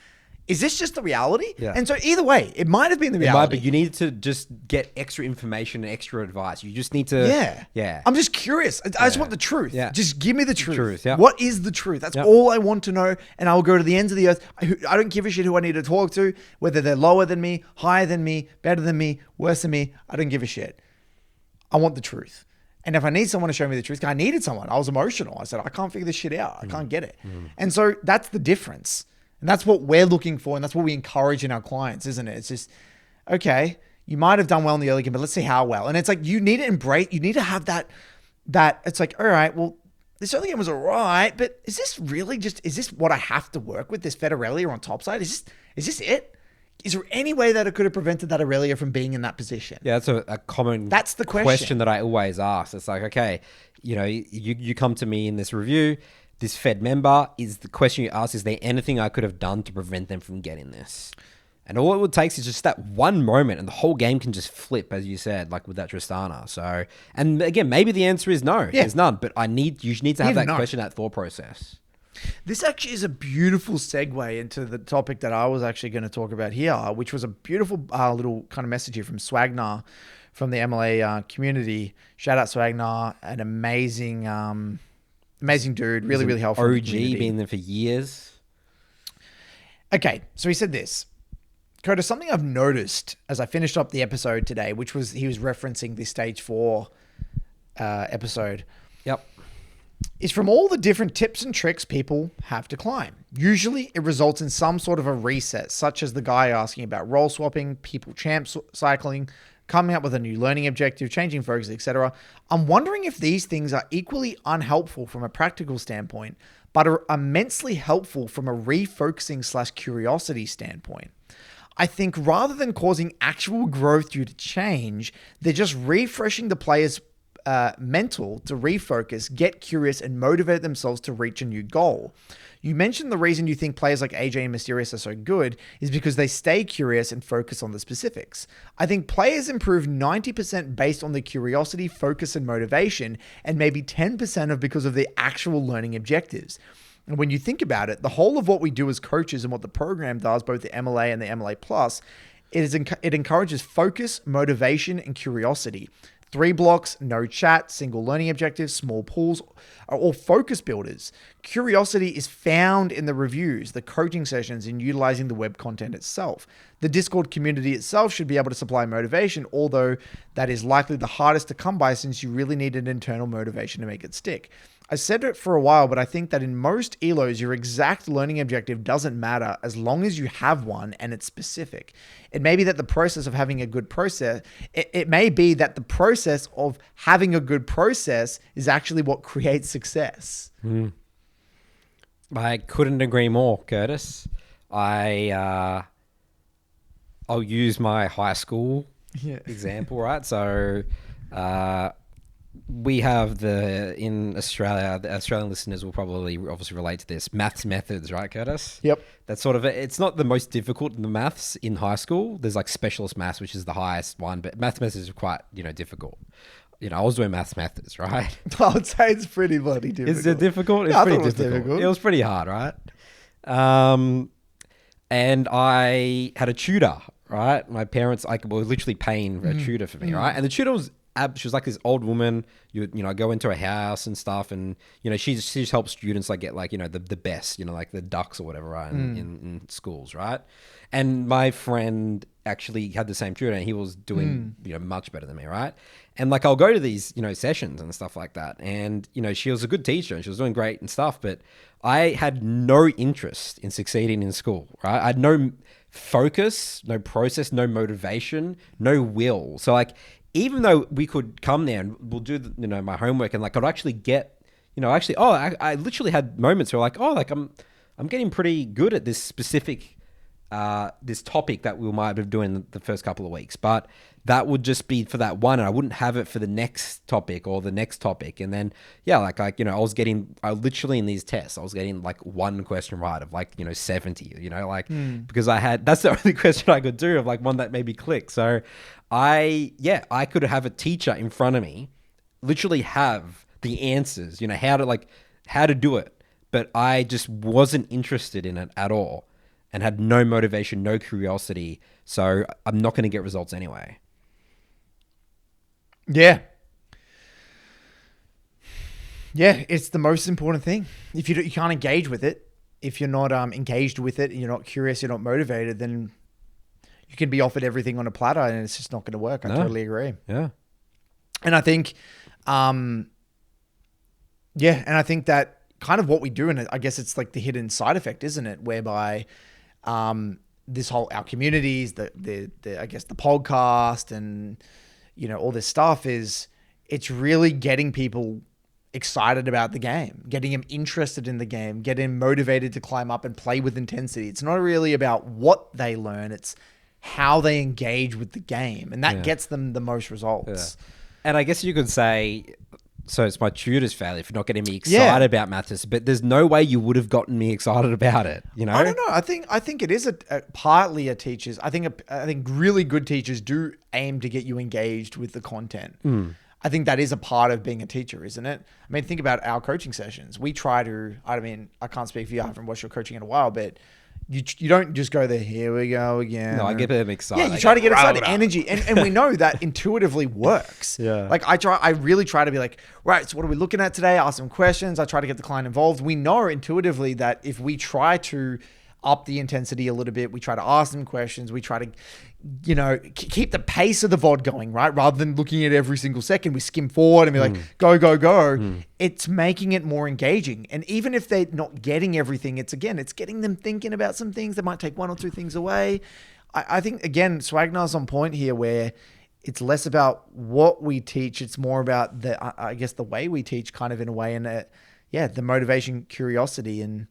is this just the reality? Yeah. And so either way, it might have been the reality. But you need to just get extra information and extra advice. You just need to... Yeah. I'm just curious. I just want the truth. Yeah. Just give me the truth. Yeah. What is the truth? That's all I want to know. And I'll go to the ends of the earth. I don't give a shit who I need to talk to, whether they're lower than me, higher than me, better than me, worse than me. I don't give a shit. I want the truth. And if I need someone to show me the truth, I needed someone. I was emotional. I said, I can't figure this shit out. I can't get it. And so that's the difference. And that's what we're looking for. And that's what we encourage in our clients, isn't it? It's just, okay, you might have done well in the early game, but let's see how well. And it's like, you need to embrace, you need to have that it's like, all right, well, this early game was all right, but is this really is this what I have to work with, this Fed Aurelia on topside? Is this it? Is there any way that it could have prevented that Aurelia from being in that position? Yeah, that's a common that's the question that I always ask. It's like, okay, you come to me in this review, this Fed member, is the question you ask, is there anything I could have done to prevent them from getting this? And all it would take is just that one moment and the whole game can just flip, as you said, like with that Tristana. So, and again, maybe the answer is no, there's none, but you need to have that question, that thought process. This actually is a beautiful segue into the topic that I was actually going to talk about here, which was a beautiful little kind of message here from Swagnar from the MLA community. Shout out Swagnar, an amazing dude, really, really helpful. OG, been there for years. Okay, so he said this. Coda, something I've noticed as I finished up the episode today, which was he was referencing the stage 4 episode. Yep. Is from all the different tips and tricks people have to climb. Usually it results in some sort of a reset, such as the guy asking about role swapping, people champ cycling, coming up with a new learning objective, changing focus, etc. I'm wondering if these things are equally unhelpful from a practical standpoint, but are immensely helpful from a refocusing / curiosity standpoint. I think rather than causing actual growth due to change, they're just refreshing the player's mental to refocus, get curious, and motivate themselves to reach a new goal. You mentioned the reason you think players like AJ and Mysterious are so good is because they stay curious and focus on the specifics. I think players improve 90% based on the curiosity, focus, and motivation, and maybe 10% because of the actual learning objectives. And when you think about it, the whole of what we do as coaches and what the program does, both the MLA and the MLA Plus, it encourages focus, motivation, and curiosity. 3 blocks, no chat, single learning objectives, small pools are all focus builders. Curiosity is found in the reviews, the coaching sessions, and utilizing the web content itself. The Discord community itself should be able to supply motivation, although that is likely the hardest to come by since you really need an internal motivation to make it stick. I said it for a while, but I think that in most ELOs, your exact learning objective doesn't matter as long as you have one and it's specific. It may be that the process of having a good process, it may be that the process of having a good process is actually what creates success. I couldn't agree more, Curtis. I'll use my high school example, right? So, we have in Australia, the Australian listeners will probably obviously relate to this, maths methods, right, Curtis? Yep. That's sort of it's not the most difficult in the maths in high school. There's like specialist maths, which is the highest one, but maths methods are quite, difficult. I was doing maths methods, right? I would say it's pretty bloody difficult. Is it difficult? It's pretty difficult. It was pretty hard, right? And I had a tutor, right? My parents were literally paying a tutor for me, right? And the tutor she was like this old woman. I go into her house and stuff, and she just helps students get the best, like the ducks or whatever, right? In schools, right? And my friend actually had the same tutor, and he was doing much better than me, right? And I'll go to these sessions and stuff like that, and she was a good teacher and she was doing great and stuff, but I had no interest in succeeding in school, right? I had no focus, no process, no motivation, no will. So even though we could come there and we'll do my homework and I'd actually get I literally had moments where I'm getting pretty good at this specific this topic that we might be doing the first couple of weeks, but that would just be for that one, and I wouldn't have it for the next topic or the next topic. And then I literally in these tests I was getting one question right of 70, because that's the only question I could do of one that made me click. So I could have a teacher in front of me literally have the answers, how to do it, but I just wasn't interested in it at all. and had no motivation, no curiosity. So I'm not going to get results anyway. Yeah. Yeah, it's the most important thing. If you can't engage with it, if you're not engaged with it and you're not curious, you're not motivated, then you can be offered everything on a platter and it's just not going to work. I totally agree. Yeah. And I think, and I think that kind of what we do, and I guess it's like the hidden side effect, isn't it? Whereby this whole, our communities, the I guess the podcast and, all this stuff it's really getting people excited about the game, getting them interested in the game, getting them motivated to climb up and play with intensity. It's not really about what they learn, it's how they engage with the game. And that gets them the most results. Yeah. And I guess you could say, so it's my tutor's failure for not getting me excited about Mathis, but there's no way you would have gotten me excited about it, I don't know. I think it is partly a teacher's. I think really good teachers do aim to get you engaged with the content. I think that is a part of being a teacher, isn't it? I mean, think about our coaching sessions. We try to, I can't speak for you. I haven't watched your coaching in a while, but you don't just go there, here we go again. No, I get them excited. Yeah, you try to get excited, energy. And we know that intuitively works. Yeah. Like I really try to be like, right, so what are we looking at today? Ask some questions. I try to get the client involved. We know intuitively that if we try to up the intensity a little bit, we try to ask them questions, we try to, keep the pace of the VOD going, right? Rather than looking at every single second, we skim forward and be like, go, go, go. It's making it more engaging. And even if they're not getting everything, it's getting them thinking about some things. They might take one or two things away. I think, again, Swagnar's on point here where it's less about what we teach. It's more about the way we teach, kind of, in a way. And the motivation, curiosity, and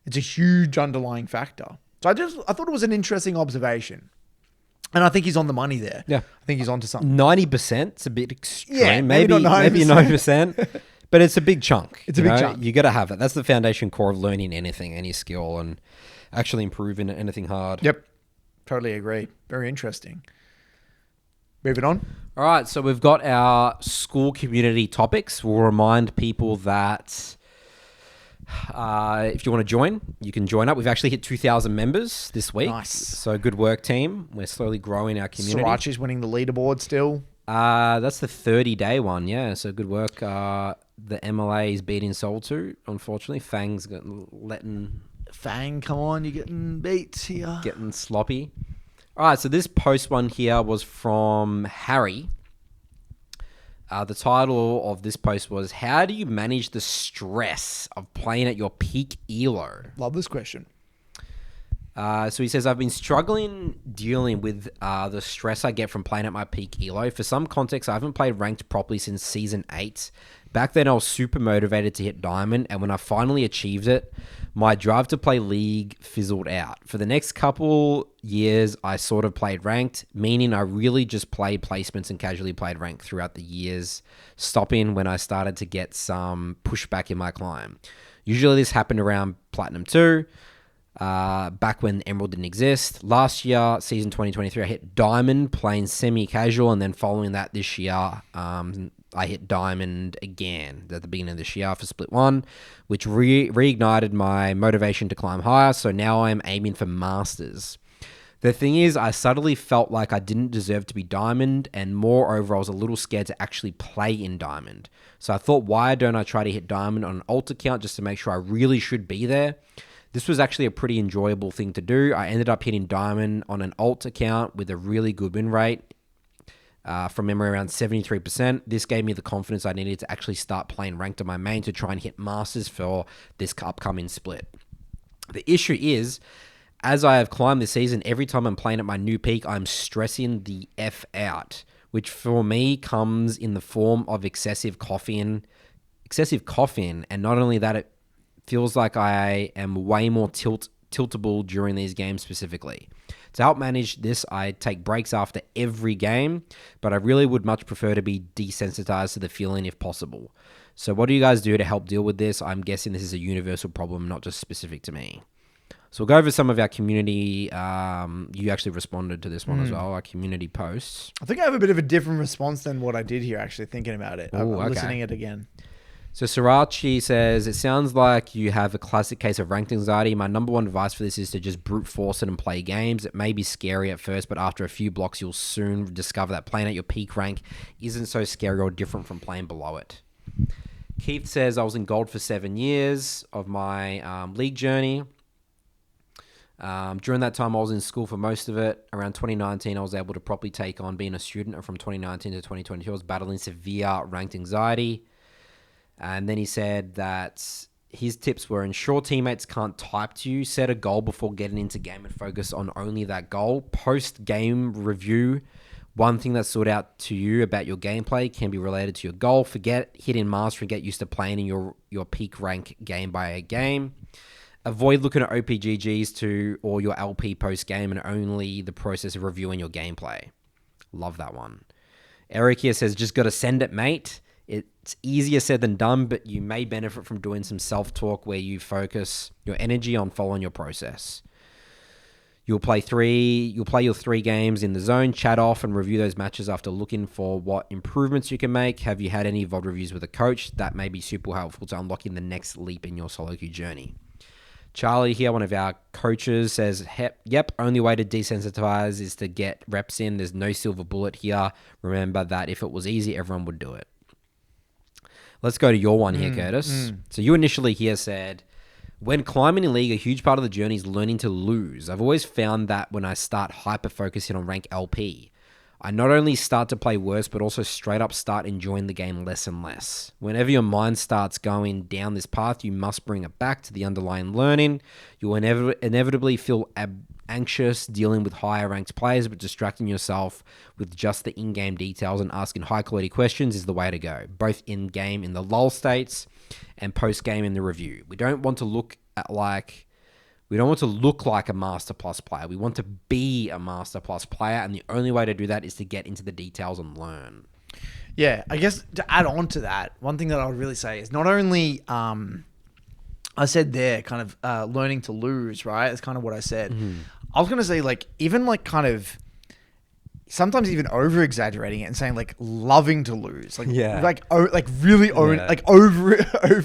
it's a huge underlying factor. So I thought it was an interesting observation. And I think he's on the money there. Yeah. I think he's onto something. 90%, it's a bit extreme. Yeah, maybe 90%. But it's a big chunk. It's a big chunk. You got to have it. That's the foundation core of learning anything, any skill, and actually improving anything hard. Yep. Totally agree. Very interesting. Moving on. All right. So we've got our school community topics. We'll remind people that if you want to join, you can join up. We've actually hit 2,000 members this week. Nice. So good work, team. We're slowly growing our community. Sriracha's winning the leaderboard still. That's the 30-day one, yeah. So good work. The MLA is beating Soul 2, unfortunately. Fang's letting... Fang, come on, you're getting beat here. Getting sloppy. All right, so this post one here was from Harry. The title of this post was, how do you manage the stress of playing at your peak elo? Love this question. So he says, I've been struggling dealing with the stress I get from playing at my peak elo. For some context, I haven't played ranked properly since season 8. Back then, I was super motivated to hit diamond, and when I finally achieved it, my drive to play league fizzled out. For the next couple years, I sort of played ranked, meaning I really just played placements and casually played ranked throughout the years, stopping when I started to get some pushback in my climb. Usually this happened around Platinum 2, back when Emerald didn't exist. Last year, season 2023, I hit Diamond playing semi-casual, and then following that this year, I hit Diamond again at the beginning of this year for Split 1, which reignited my motivation to climb higher, so now I'm aiming for Masters. The thing is, I subtly felt like I didn't deserve to be Diamond, and moreover, I was a little scared to actually play in Diamond. So I thought, why don't I try to hit Diamond on an alt account just to make sure I really should be there? This was actually a pretty enjoyable thing to do. I ended up hitting Diamond on an alt account with a really good win rate. From memory, around 73%. This gave me the confidence I needed to actually start playing ranked on my main to try and hit Masters for this upcoming split. The issue is, as I have climbed this season, every time I'm playing at my new peak, I'm stressing the F out, which for me comes in the form of excessive caffeine, and not only that, it feels like I am way more tiltable during these games specifically. To help manage this, I take breaks after every game, but I really would much prefer to be desensitized to the feeling if possible. So what do you guys do to help deal with this? I'm guessing this is a universal problem, not just specific to me. So we'll go over some of our community. You actually responded to this one as well, our community posts. I think I have a bit of a different response than what I did here, actually, thinking about it. I'm listening it again. So Srirachi says, it sounds like you have a classic case of ranked anxiety. My number one advice for this is to just brute force it and play games. It may be scary at first, but after a few blocks, you'll soon discover that playing at your peak rank isn't so scary or different from playing below it. Keith says, I was in gold for 7 years of my league journey. During that time, I was in school for most of it. Around 2019, I was able to properly take on being a student. And from 2019 to 2022, I was battling severe ranked anxiety. And then he said that his tips were: ensure teammates can't type to you, set a goal before getting into game and focus on only that goal. Post-game review, one thing that stood out to you about your gameplay can be related to your goal. Forget hitting master and get used to playing in your peak rank game by game. Avoid looking at OPGGs or your LP post-game and only the process of reviewing your gameplay. Love that one. Eric here says, just got to send it, mate. It's easier said than done, but you may benefit from doing some self-talk where you focus your energy on following your process. You'll play your 3 games in the zone, chat off, and review those matches after looking for what improvements you can make. Have you had any VOD reviews with a coach? That may be super helpful to unlocking the next leap in your solo queue journey. Charlie here, one of our coaches, says, yep, only way to desensitize is to get reps in. There's no silver bullet here. Remember that if it was easy, everyone would do it. Let's go to your one here, Curtis. So you initially here said, when climbing in League, a huge part of the journey is learning to lose. I've always found that when I start hyper-focusing on rank LP, I not only start to play worse, but also straight up start enjoying the game less and less. Whenever your mind starts going down this path, you must bring it back to the underlying learning. You will inevitably feel anxious dealing with higher ranked players, but distracting yourself with just the in-game details and asking high-quality questions is the way to go, both in-game in the lull states and post-game in the review. We don't want to look like a Master Plus player. We want to be a Master Plus player, and the only way to do that is to get into the details and learn. Yeah, I guess to add on to that, one thing that I would really say is not only, I said there, kind of learning to lose, right? That's kind of what I said. I was going to say, like, even like kind of sometimes even over exaggerating it and saying like loving to lose, like really over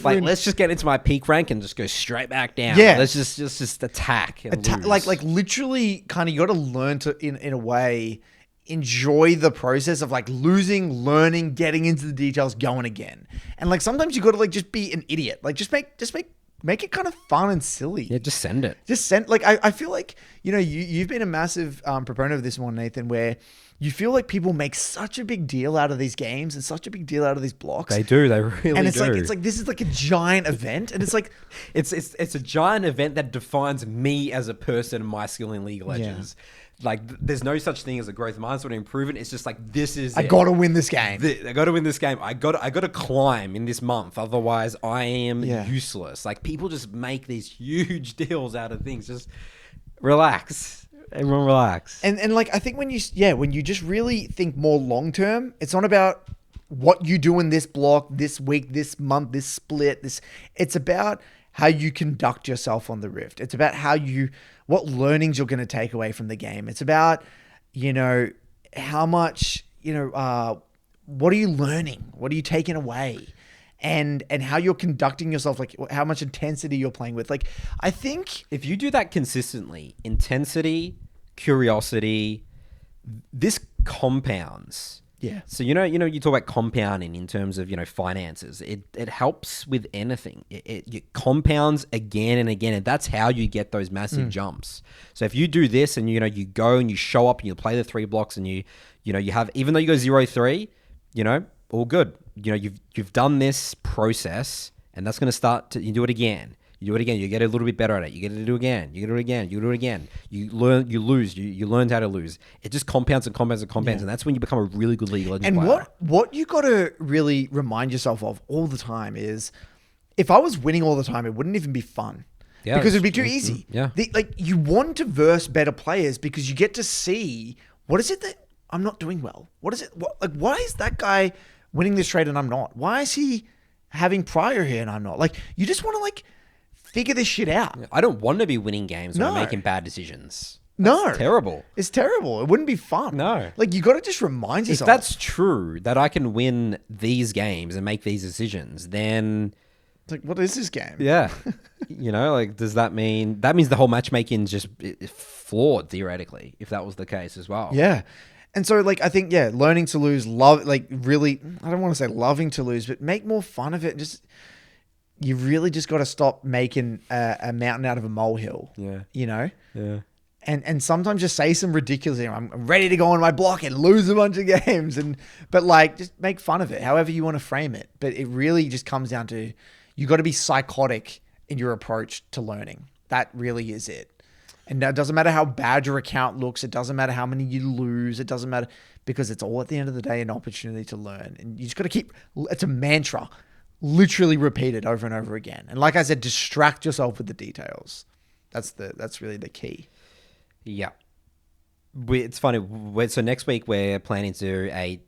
like let's just get into my peak rank and just go straight back down. Let's just attack and lose. like literally kind of you got to learn to in a way enjoy the process of like losing, learning, getting into the details, going again. And like sometimes you got to like just be an idiot, like just make it kind of fun and silly. Yeah, just send it. Like, I feel like, you've been a massive proponent of this one, Nathan, where you feel like people make such a big deal out of these games and such a big deal out of these blocks. They do. They really do. And it's like this is like a giant event. And it's like... It's a giant event that defines me as a person and my skill in League of Legends. Yeah. Like, there's no such thing as a growth mindset or improvement. It's just like, this is I got to win this game. I got to win this game. I got to climb in this month. Otherwise, I am useless. Like, people just make these huge deals out of things. Just relax. Everyone relax. And like, I think when you just really think more long-term, it's not about what you do in this block, this week, this month, this split. It's about how you conduct yourself on the Rift. It's about what learnings you're going to take away from the game. It's about, how much, what are you learning? What are you taking away? And how you're conducting yourself, like how much intensity you're playing with. Like, I think if you do that consistently, intensity, curiosity, this compounds. Yeah. So, you talk about compounding in terms of, finances. It helps with anything. It compounds again and again. And that's how you get those massive jumps. So if you do this and, you go and you show up and you play the 3 blocks and you have, even though you go 0-3, all good. You've done this process and that's going to start to, you do it again. You do it again. You get a little bit better at it. You get to do it again. You do it again. You do it again. You learn. You lose. You learned how to lose. It just compounds and compounds and compounds, and that's when you become a really good League of Legends player. And what you got to really remind yourself of all the time is, if I was winning all the time, it wouldn't even be fun. Yeah, because it'd be too easy. Yeah. You want to verse better players because you get to see what is it that I'm not doing well. What is it? Why is that guy winning this trade and I'm not? Why is he having prior here and I'm not? Like, you just want to figure this shit out. I don't want to be winning games when I'm making bad decisions. No. That's terrible. It's terrible. It wouldn't be fun. No. Like, you got to just remind If yourself. that's true, that I can win these games and make these decisions, then It's like, what is this game? yeah, like, does that mean the whole matchmaking is just flawed theoretically? If that was the case as well, Yeah. And so, like, I think, learning to lose, really, I don't want to say loving to lose, but make more fun of it. You really just got to stop making a mountain out of a molehill. Yeah. Yeah. And sometimes just say some ridiculous thing. I'm ready to go on my block and lose a bunch of games. But like, just make fun of it, however you want to frame it. But it really just comes down to, you got to be psychotic in your approach to learning. That really is it. And it doesn't matter how bad your account looks. It doesn't matter how many you lose. It doesn't matter, because it's all at the end of the day an opportunity to learn. And you just got to it's a mantra, literally repeat it over and over again. And like I said, distract yourself with the details. That's really the key. Yeah. It's funny. So next week we're planning to do a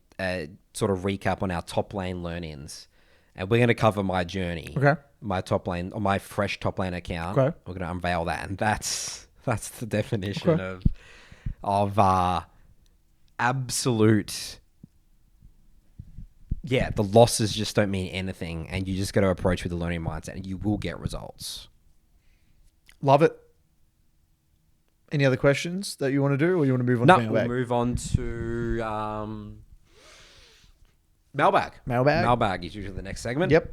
sort of recap on our top lane learn-ins. And we're going to cover my journey. Okay. My top lane, or my fresh top lane account. Okay. We're going to unveil that. And that's the definition of absolute... Yeah, the losses just don't mean anything. And you just got to approach with a learning mindset and you will get results. Love it. Any other questions that you want to do, or you want to move on to Mailbag? We'll move on to Mailbag. Mailbag is usually the next segment. Yep.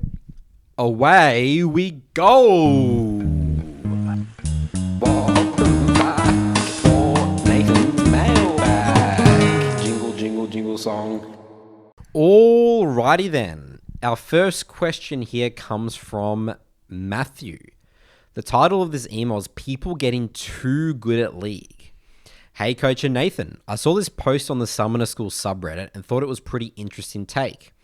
Away we go. Welcome back for Nathan's Mailbag. Jingle, jingle, jingle song. Alrighty then. Our first question here comes from Matthew. The title of this email is People Getting Too Good at League. Hey, Coach and Nathan. I saw this post on the Summoner School subreddit and thought it was pretty interesting take.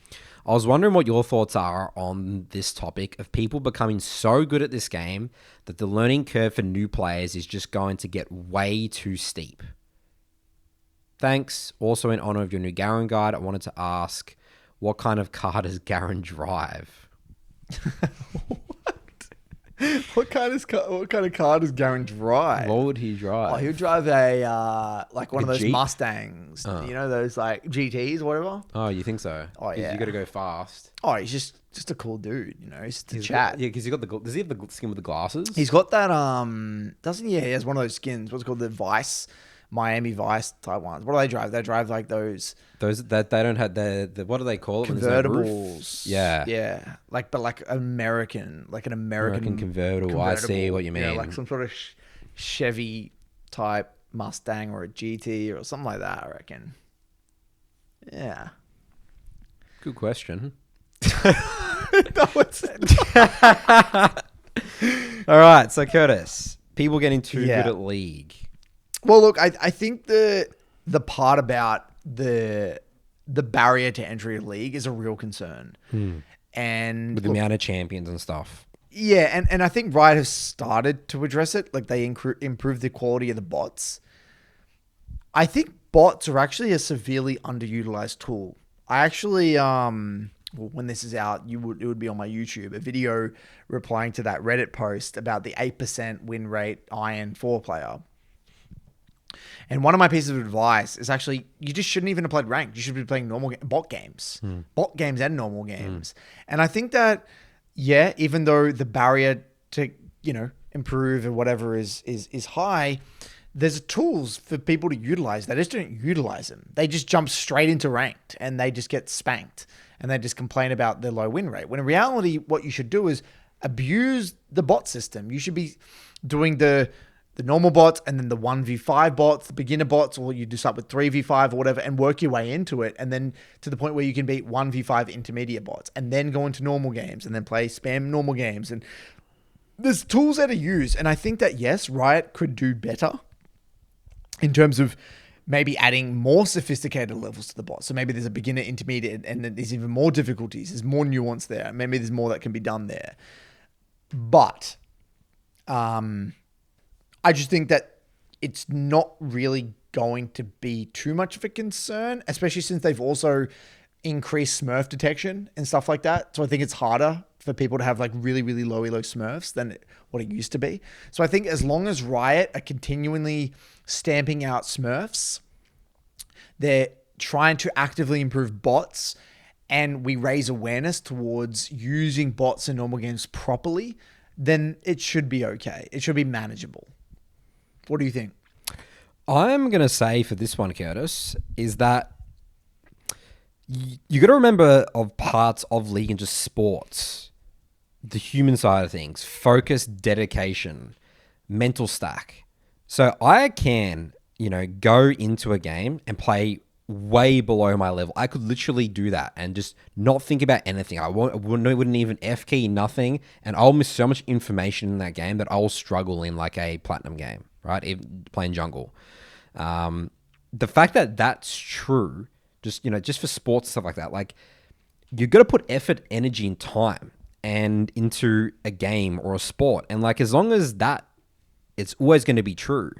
I was wondering what your thoughts are on this topic of people becoming so good at this game that the learning curve for new players is just going to get way too steep. Thanks. Also, in honor of your new Garen guide, I wanted to ask, what kind of car does Garen drive? What kind of car does Garen drive? What would he drive? Oh, he'll drive a one of those Jeep? Mustangs. You know, those like GTs or whatever. Oh, you think so? Oh, yeah. You got to go fast. Oh, he's just a cool dude. He's just a chat. Yeah, because does he have the skin with the glasses? He's got that. Doesn't he? Yeah, he has one of those skins. What's it called? The Vice, Miami Vice type ones. What do they drive? They drive like those that they don't have the what do they call it? Convertibles. Yeah. Like American convertible. I see what you mean. Yeah, like some sort of Chevy type Mustang or a GT or something like that, I reckon. Yeah. Good question. No, it's all right, so Curtis, people getting too good at League. Well, look, I think the part about the barrier to entry of League is a real concern. And with the amount of champions and stuff. Yeah, and I think Riot has started to address it. Like, they improved the quality of the bots. I think bots are actually a severely underutilized tool. I actually, when this is out, it would be on my YouTube, a video replying to that Reddit post about the 8% win rate Iron 4 player. And one of my pieces of advice is actually, you just shouldn't even have played ranked. You should be playing bot games. Bot games and normal games. And I think that, yeah, even though the barrier to, improve or whatever is high, there's tools for people to utilize. They just don't utilize them. They just jump straight into ranked and they just get spanked and they just complain about the low win rate. When in reality, what you should do is abuse the bot system. You should be doing the normal bots and then the 1v5 bots, the beginner bots, or you do start with 3v5 or whatever and work your way into it. And then to the point where you can beat 1v5 intermediate bots and then go into normal games and then play spam normal games. And there's tools that are used. And I think that, yes, Riot could do better in terms of maybe adding more sophisticated levels to the bot. So maybe there's a beginner, intermediate, and then there's even more difficulties. There's more nuance there. Maybe there's more that can be done there. But, I just think that it's not really going to be too much of a concern, especially since they've also increased Smurf detection and stuff like that. So I think it's harder for people to have like really, really low elo smurfs than what it used to be. So I think as long as Riot are continually stamping out smurfs, they're trying to actively improve bots, and we raise awareness towards using bots in normal games properly, then it should be okay. It should be manageable. What do you think? I'm going to say for this one, Curtis, is that you got to remember of parts of League and just sports, the human side of things, focus, dedication, mental stack. So I can, go into a game and play way below my level. I could literally do that and just not think about anything. I wouldn't even F key, nothing. And I'll miss so much information in that game that I'll struggle in like a platinum game, right? Even playing jungle. The fact that that's true, just for sports, stuff like that, like you've got to put effort, energy, and time and into a game or a sport. And like, as long as that it's always going to be true,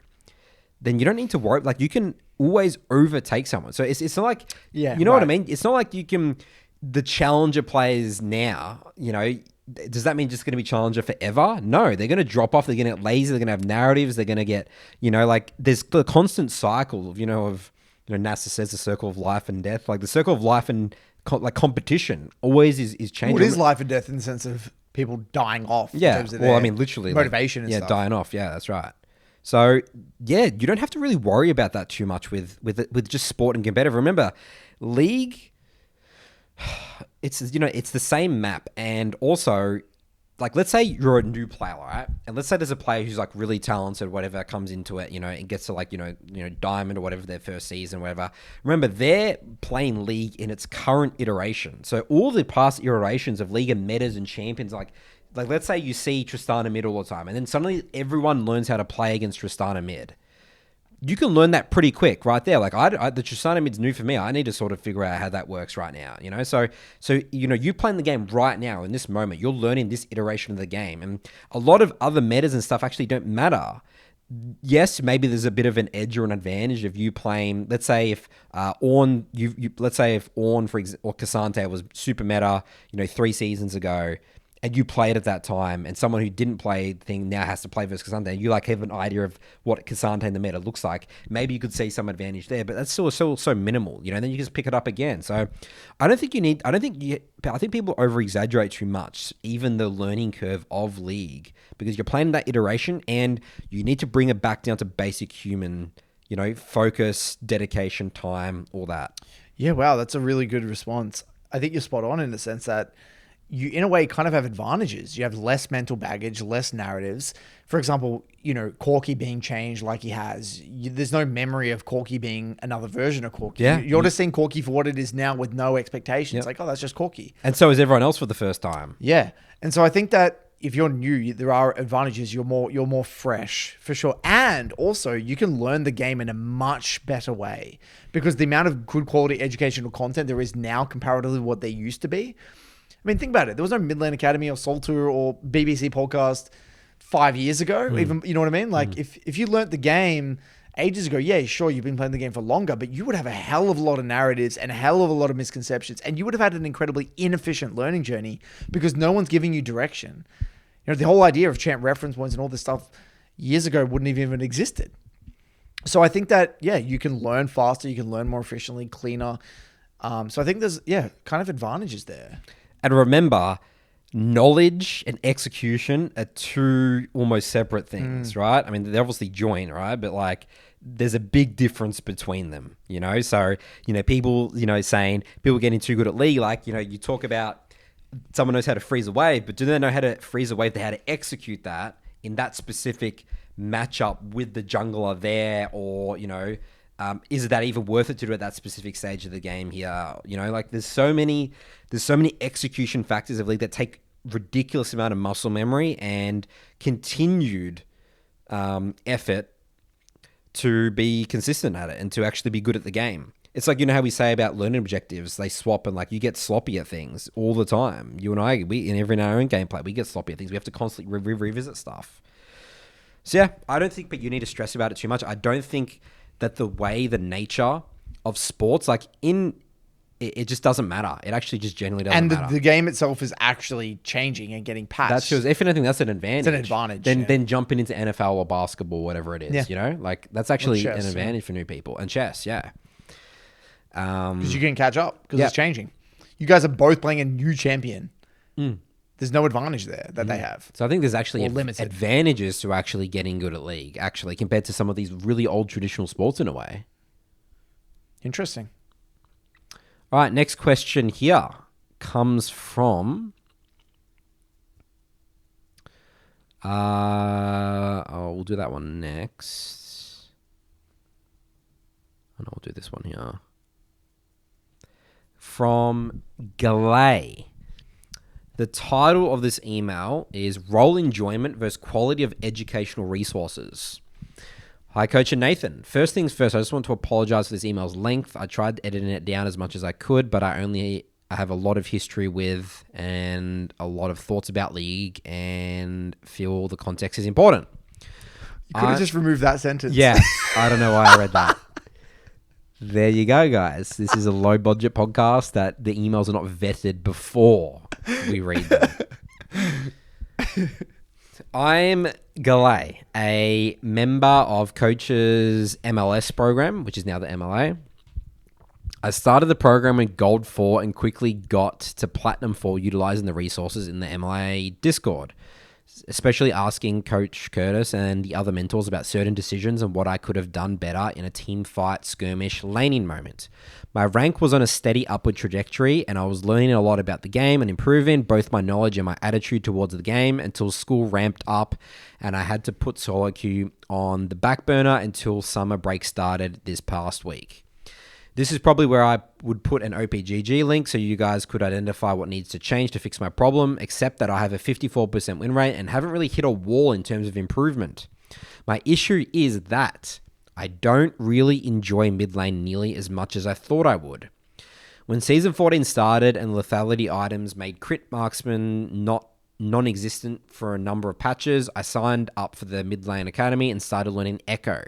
then you don't need to worry. Like, you can always overtake someone. So it's not like, what I mean? It's not like you can, the challenger players now, does that mean just going to be challenger forever? No, they're going to drop off. They're going to get lazy. They're going to have narratives. They're going to get, like there's the constant cycle of, NASA says the circle of life and death. Like the circle of life and competition always is changing. What is life and death in the sense of people dying off? Yeah. In terms of their literally motivation and stuff. Dying off. Yeah, that's right. So yeah, you don't have to really worry about that too much with just sport and competitive. Remember, League, it's the same map, and also like let's say you're a new player, right? And let's say there's a player who's like really talented, whatever, comes into it, and gets to like diamond or whatever their first season, whatever. Remember, they're playing League in its current iteration, so all the past iterations of League and metas and champions, like let's say you see Tristana mid all the time, and then suddenly everyone learns how to play against Tristana mid. You can learn that pretty quick right there. Like the Tristana mid's new for me. I need to sort of figure out how that works right now, So you playing the game right now in this moment. You're learning this iteration of the game, and a lot of other metas and stuff actually don't matter. Yes, maybe there's a bit of an edge or an advantage of you playing. Let's say if let's say if Ornn, for example, or Cassante was super meta, 3 seasons ago, and you played at that time, and someone who didn't play the thing now has to play versus Cassante, and you like have an idea of what Cassante in the meta looks like, maybe you could see some advantage there, but that's still so minimal, then you just pick it up again. So I think people over exaggerate too much, even the learning curve of League, because you're playing that iteration and you need to bring it back down to basic human, focus, dedication, time, all that. Yeah, wow, that's a really good response. I think you're spot on in the sense that you, in a way, kind of have advantages. You have less mental baggage, less narratives. For example, Corki being changed like he has. There's no memory of Corki being another version of Corki. Yeah. You're just seeing Corki for what it is now with no expectations. Yep. It's like, oh, that's just Corki. And so is everyone else for the first time. Yeah. And so I think that if you're new, there are advantages. You're more fresh for sure. And also you can learn the game in a much better way, because the amount of good quality educational content there is now comparatively what there used to be. I mean, think about it. There was no Midland Academy or Soul Tour or BBC podcast 5 years ago. Even, you know what I mean? Like if you learnt the game ages ago, yeah, sure, you've been playing the game for longer, but you would have a hell of a lot of narratives and a hell of a lot of misconceptions, and you would have had an incredibly inefficient learning journey because no one's giving you direction. The whole idea of champ reference points and all this stuff years ago wouldn't have even existed. So I think that, yeah, you can learn faster, you can learn more efficiently, cleaner. So I think there's, kind of advantages there. And remember, knowledge and execution are two almost separate things, right? I mean, they're obviously joint, right? But like, there's a big difference between them, So, people, saying people getting too good at League, like, you talk about someone knows how to freeze a wave, but do they know how to freeze a wave? They how to execute that in that specific matchup with the jungler there, or, is that even worth it to do at that specific stage of the game here? Like there's so many execution factors of League that take ridiculous amount of muscle memory and continued effort to be consistent at it and to actually be good at the game. It's like, how we say about learning objectives, they swap and like you get sloppy at things all the time. You and I, in our own gameplay, we get sloppy at things. We have to constantly revisit stuff. So yeah, I don't think, but you need to stress about it too much. I don't think that the nature of sports, like in it just doesn't matter. It actually just genuinely doesn't And matter. the game itself is actually changing and getting patched. That shows, if anything, that's an advantage. It's an advantage. Then jumping into NFL or basketball, whatever it is, like that's actually chess, an advantage for new people. And chess, yeah. Because you can catch up because it's changing. You guys are both playing a new champion. There's no advantage there that they have. So I think there's actually limited advantages to actually getting good at League, actually, compared to some of these really old traditional sports in a way. Interesting. All right, next question here comes from... we'll do that one next. And I'll do this one here. From Gallae. The title of this email is Role Enjoyment versus Quality of Educational Resources. Hi, Coach and Nathan. First things first, I just want to apologize for this email's length. I tried editing it down as much as I could, but I have a lot of history with and a lot of thoughts about League and feel the context is important. You could have just removed that sentence. Yeah, I don't know why I read that. There you go, guys. This is a low-budget podcast that the emails are not vetted before we read them. I'm Gallae, a member of Coach's MLS program, which is now the MLA. I started the program with Gold 4 and quickly got to Platinum 4 utilizing the resources in the MLA Discord, especially asking Coach Curtis and the other mentors about certain decisions and what I could have done better in a team fight, skirmish, laning moment. My rank was on a steady upward trajectory and I was learning a lot about the game and improving both my knowledge and my attitude towards the game until school ramped up and I had to put solo queue on the back burner until summer break started this past week. This is probably where I would put an OPGG link so you guys could identify what needs to change to fix my problem, except that I have a 54% win rate and haven't really hit a wall in terms of improvement. My issue is that I don't really enjoy mid lane nearly as much as I thought I would. When Season 14 started and lethality items made crit marksman non-existent for a number of patches, I signed up for the mid lane academy and started learning Echo,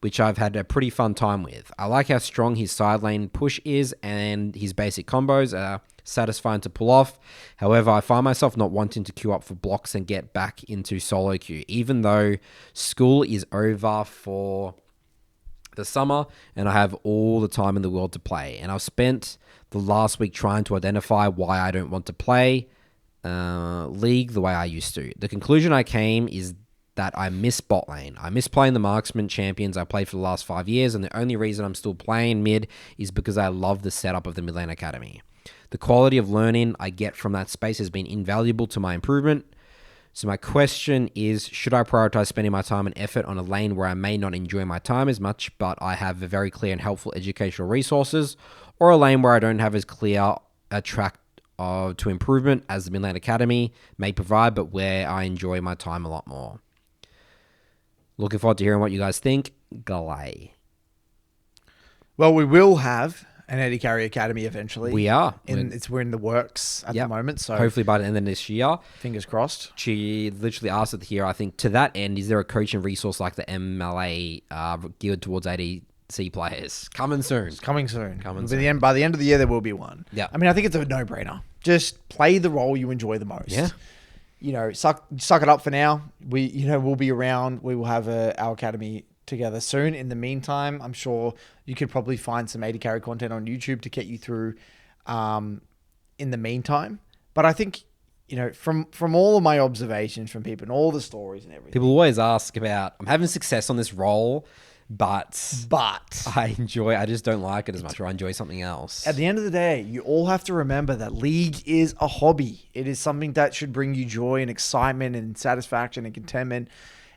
which I've had a pretty fun time with. I like how strong his side lane push is and his basic combos are satisfying to pull off. However, I find myself not wanting to queue up for blocks and get back into solo queue, even though school is over for the summer and I have all the time in the world to play. And I've spent the last week trying to identify why I don't want to play League the way I used to. The conclusion I came is that I miss bot lane. I miss playing the marksman champions I played for the last 5 years, and the only reason I'm still playing mid is because I love the setup of the mid lane academy. The quality of learning I get from that space has been invaluable to my improvement. So my question is, should I prioritize spending my time and effort on a lane where I may not enjoy my time as much, but I have a very clear and helpful educational resources, or a lane where I don't have as clear a track to improvement as the mid lane academy may provide, but where I enjoy my time a lot more? Looking forward to hearing what you guys think. Gallae. Well, we will have an Eddie Carey Academy eventually. We are. We're in the works at the moment. So hopefully by the end of this year. Fingers crossed. She literally asked it here, I think, to that end, is there a coaching resource like the MLA geared towards ADC players? Coming soon. It's coming soon. By the end of the year, there will be one. Yeah. I mean, I think it's a no-brainer. Just play the role you enjoy the most. Yeah. You know, suck it up for now. We'll be around. We will have our academy together soon. In the meantime, I'm sure you could probably find some 80 carry content on YouTube to get you through in the meantime. But I think, from all of my observations from people and all the stories and everything. People always ask about, I'm having success on this role, but I just don't like it as much, or I enjoy something else. At the end of the day, you all have to remember that League is a hobby. It is something that should bring you joy and excitement and satisfaction and contentment.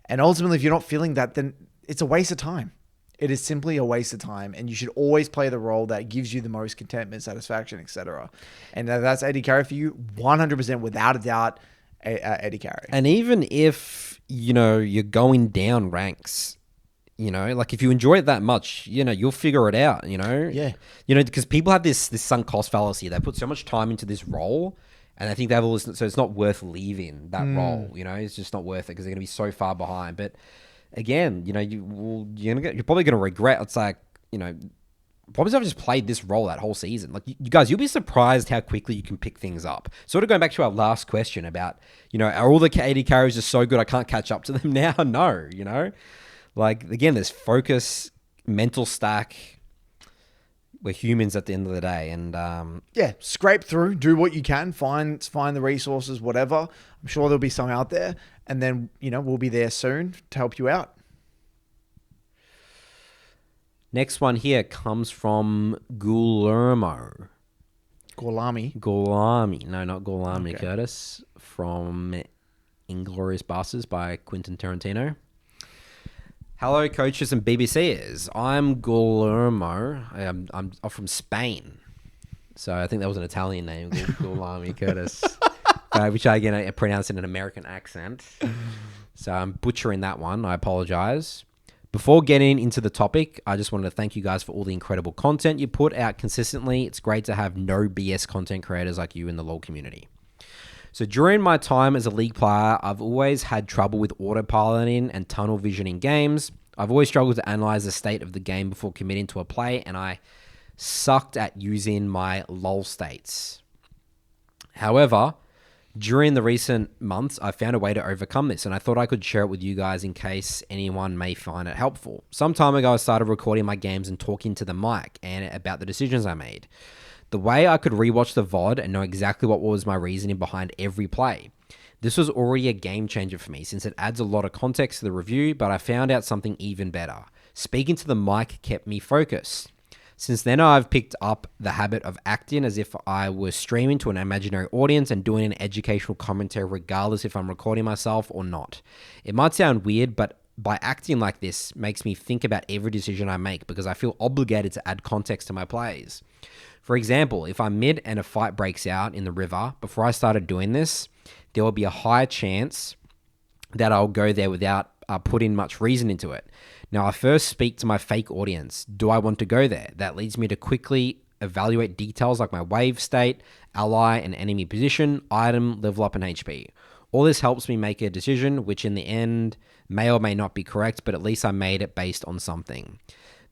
And ultimately, if you're not feeling that, then it's a waste of time. It is simply a waste of time. And you should always play the role that gives you the most contentment, satisfaction, etc. And that's Eddie Carey for you, 100% without a doubt, Eddie Carey. And even if, you're going down ranks, like if you enjoy it that much, you'll figure it out, Yeah. Because people have this sunk cost fallacy. They put so much time into this role and I think they have all this, so it's not worth leaving that role, it's just not worth it because they're going to be so far behind. But again, you're probably going to regret. It's like, Probably I've just played this role that whole season. Like, you guys, you'll be surprised how quickly you can pick things up. Sort of going back to our last question about, are all the AD carries just so good I can't catch up to them now? No, Like, again, there's focus, mental stack. We're humans at the end of the day. And scrape through, do what you can, find the resources, whatever. I'm sure there'll be some out there. And then, we'll be there soon to help you out. Next one here comes from Guillermo. Gallae. No, not Guillermo, okay. Curtis. From Inglourious Basterds by Quentin Tarantino. Hello, coaches and BBCers. I'm Guillermo. I'm from Spain. So I think that was an Italian name, Guillermo Curtis. Which I pronounce in an American accent. So I'm butchering that one. I apologize. Before getting into the topic, I just wanted to thank you guys for all the incredible content you put out consistently. It's great to have no BS content creators like you in the LoL community. So during my time as a League player, I've always had trouble with autopiloting and tunnel vision in games. I've always struggled to analyze the state of the game before committing to a play, and I sucked at using my LoL states. However, during the recent months, I found a way to overcome this, and I thought I could share it with you guys in case anyone may find it helpful. Some time ago, I started recording my games and talking to the mic and about the decisions I made. The way I could rewatch the VOD and know exactly what was my reasoning behind every play. This was already a game changer for me since it adds a lot of context to the review, but I found out something even better. Speaking to the mic kept me focused. Since then, I've picked up the habit of acting as if I was streaming to an imaginary audience and doing an educational commentary regardless if I'm recording myself or not. It might sound weird, but by acting like this makes me think about every decision I make because I feel obligated to add context to my plays. For example, if I'm mid and a fight breaks out in the river, before I started doing this, there will be a high chance that I'll go there without putting much reason into it. Now, I first speak to my fake audience. Do I want to go there? That leads me to quickly evaluate details like my wave state, ally and enemy position, item, level up, and HP. All this helps me make a decision, which in the end may or may not be correct, but at least I made it based on something.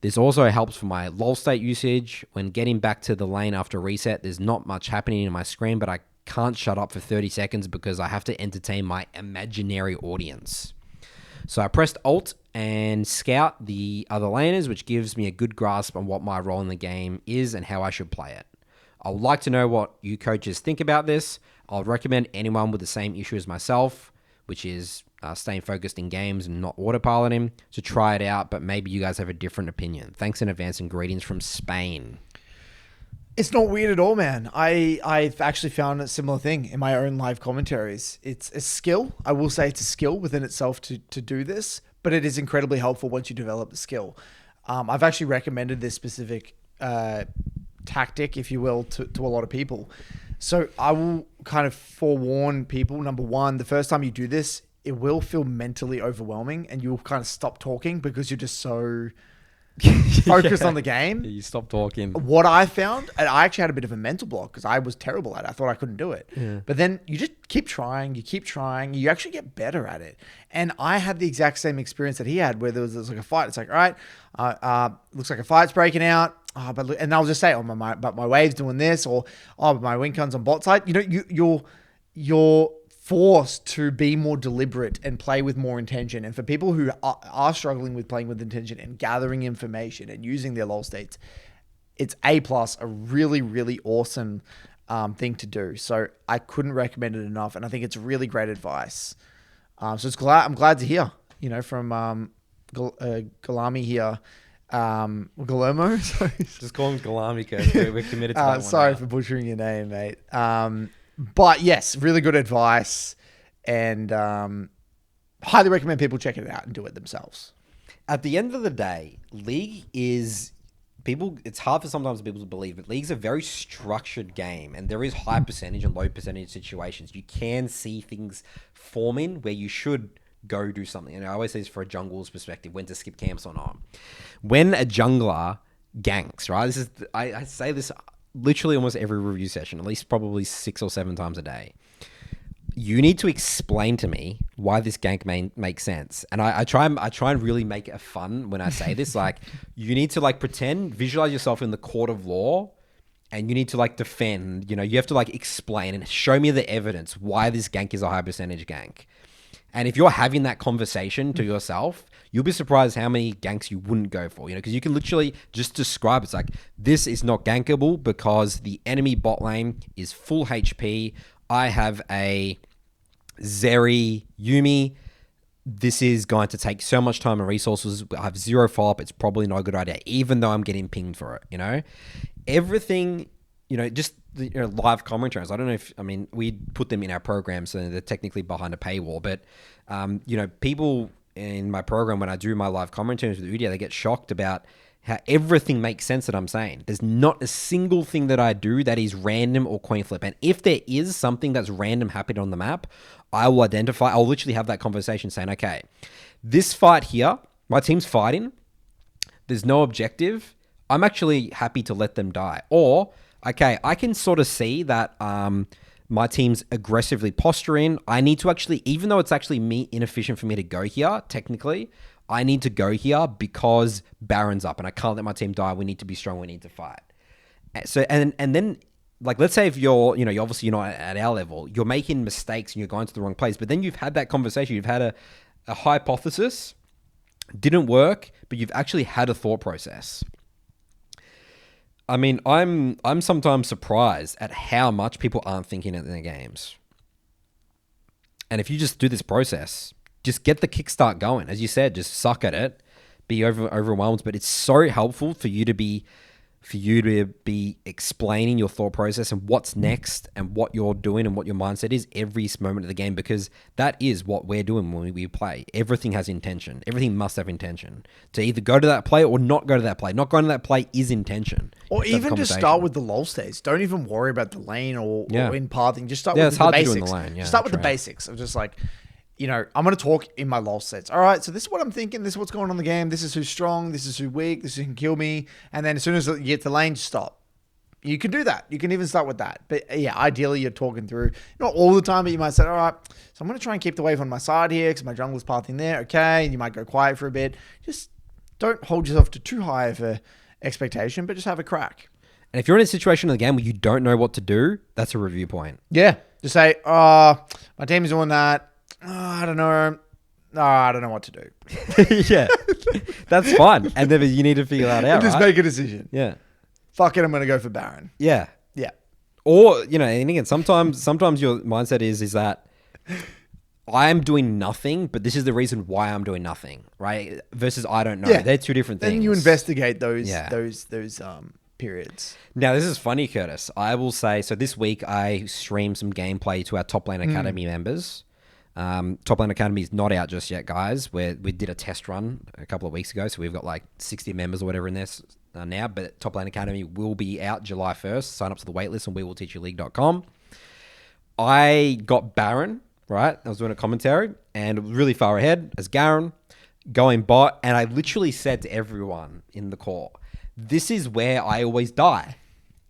This also helps for my LoL state usage. When getting back to the lane after reset, there's not much happening in my screen, but I can't shut up for 30 seconds because I have to entertain my imaginary audience. So I pressed Alt and scout the other laners, which gives me a good grasp on what my role in the game is and how I should play it. I would like to know what you coaches think about this. I'll recommend anyone with the same issue as myself, which is staying focused in games and not autopiloting, to try it out, but maybe you guys have a different opinion. Thanks in advance and greetings from Spain. It's not weird at all, man. I've actually found a similar thing in my own live commentaries. It's a skill. I will say it's a skill within itself to do this, but it is incredibly helpful once you develop the skill. I've actually recommended this specific tactic, if you will, to a lot of people. So I will kind of forewarn people. Number one, the first time you do this, it will feel mentally overwhelming and you'll kind of stop talking because you're just so focused on the game. You stop talking. What I found, and I actually had a bit of a mental block because I was terrible at it. I thought I couldn't do it. Yeah. But then you just keep trying, you actually get better at it. And I had the exact same experience that he had where there was like a fight. It's like, all right, looks like a fight's breaking out. And I'll just say, but my wave's doing this, or but my wing comes on bot side. You're forced to be more deliberate and play with more intention. And for people who are struggling with playing with intention and gathering information and using their LoL states, it's a really, really awesome thing to do. So I couldn't recommend it enough. And I think it's really great advice. So I'm glad to hear, from Galami here. Guillermo. Just call him Galami, Kurt. We're committed to that one. Sorry for butchering your name, mate. But yes, really good advice, and highly recommend people check it out and do it themselves. At the end of the day, League is it's hard for sometimes people to believe, but League's a very structured game, and there is high percentage and low percentage situations. You can see things forming where you should go do something. And I always say this for a jungler's perspective, when to skip camps or not. When a jungler ganks, right? I say this literally almost every review session, at least probably 6 or 7 times a day. you need to explain to me why this gank makes sense. And I try and really make it fun when I say this. Like, you need to like visualize yourself in the court of law, and you need to like defend. You know, you have to like explain and show me the evidence why this gank is a high percentage gank. And if you're having that conversation to yourself, you'll be surprised how many ganks you wouldn't go for, you know, because you can literally just describe it's like, this is not gankable because the enemy bot lane is full HP. I have a Zeri Yumi. This is going to take so much time and resources. I have 0 follow-up. It's probably not a good idea, even though I'm getting pinged for it, you know? Everything, you know, just live commentaries. I don't know if, I mean, we put them in our program, so they're technically behind a paywall, but, you know, people in my program, when I do my live commentaries with Udia, they get shocked about how everything makes sense that I'm saying. There's not a single thing that I do that is random or coin flip. And if there is something that's random happening on the map, I will identify, I'll literally have that conversation saying, okay, this fight here, my team's fighting, there's no objective. I'm actually happy to let them die. Or, okay, I can sort of see that my team's aggressively posturing. I need to actually, even though it's actually inefficient for me to go here, technically, I need to go here because Baron's up and I can't let my team die. We need to be strong. We need to fight. So, and then, like, let's say if you're, you know, you're obviously not at our level, you're making mistakes and you're going to the wrong place, but then you've had that conversation, you've had a hypothesis, didn't work, but you've actually had a thought process. I mean, I'm sometimes surprised at how much people aren't thinking in their games. And if you just do this process, just get the kickstart going. As you said, just suck at it, be overwhelmed. But it's so helpful for you to be explaining your thought process and what's next and what you're doing and what your mindset is every moment of the game, because that is what we're doing when we play. Everything has intention. Everything must have intention. To either go to that play or not go to that play. Not going to that play is intention. Or even just start with the lull states. Don't even worry about the lane or in pathing. Just start with it's the hard basics. To do in the lane. Yeah, just start with the basics of just like, you know, I'm going to talk in my lull sets. All right, so this is what I'm thinking. This is what's going on in the game. This is who's strong. This is who's weak. This is who can kill me. And then as soon as you get to lane, stop. You can do that. You can even start with that. But yeah, ideally you're talking through, not all the time, but you might say, all right, so I'm going to try and keep the wave on my side here because my jungler's pathing there. Okay, and you might go quiet for a bit. Just don't hold yourself to too high of an expectation, but just have a crack. And if you're in a situation in the game where you don't know what to do, that's a review point. Yeah. Just say, my team's doing that. I don't know. No, I don't know what to do. Yeah, that's fine. And then you need to figure that out. Just make a decision. Yeah. Fuck it, I'm going to go for Baron. Yeah. Yeah. Or, you know, and again, sometimes your mindset is that I am doing nothing, but this is the reason why I'm doing nothing, right? Versus I don't know. Yeah. They're two different things. Then you investigate those periods. Now, this is funny, Curtis. I will say, so this week I streamed some gameplay to our Top Lane Academy members. Top Lane Academy is not out just yet, guys. We did a test run a couple of weeks ago, so we've got like 60 members or whatever in there now, but Top Lane Academy will be out July 1st. Sign up to the waitlist on wewillteachyouleague.com. I got Baron, right? I was doing a commentary and really far ahead as Garen, going bot, and I literally said to everyone in the call, this is where I always die.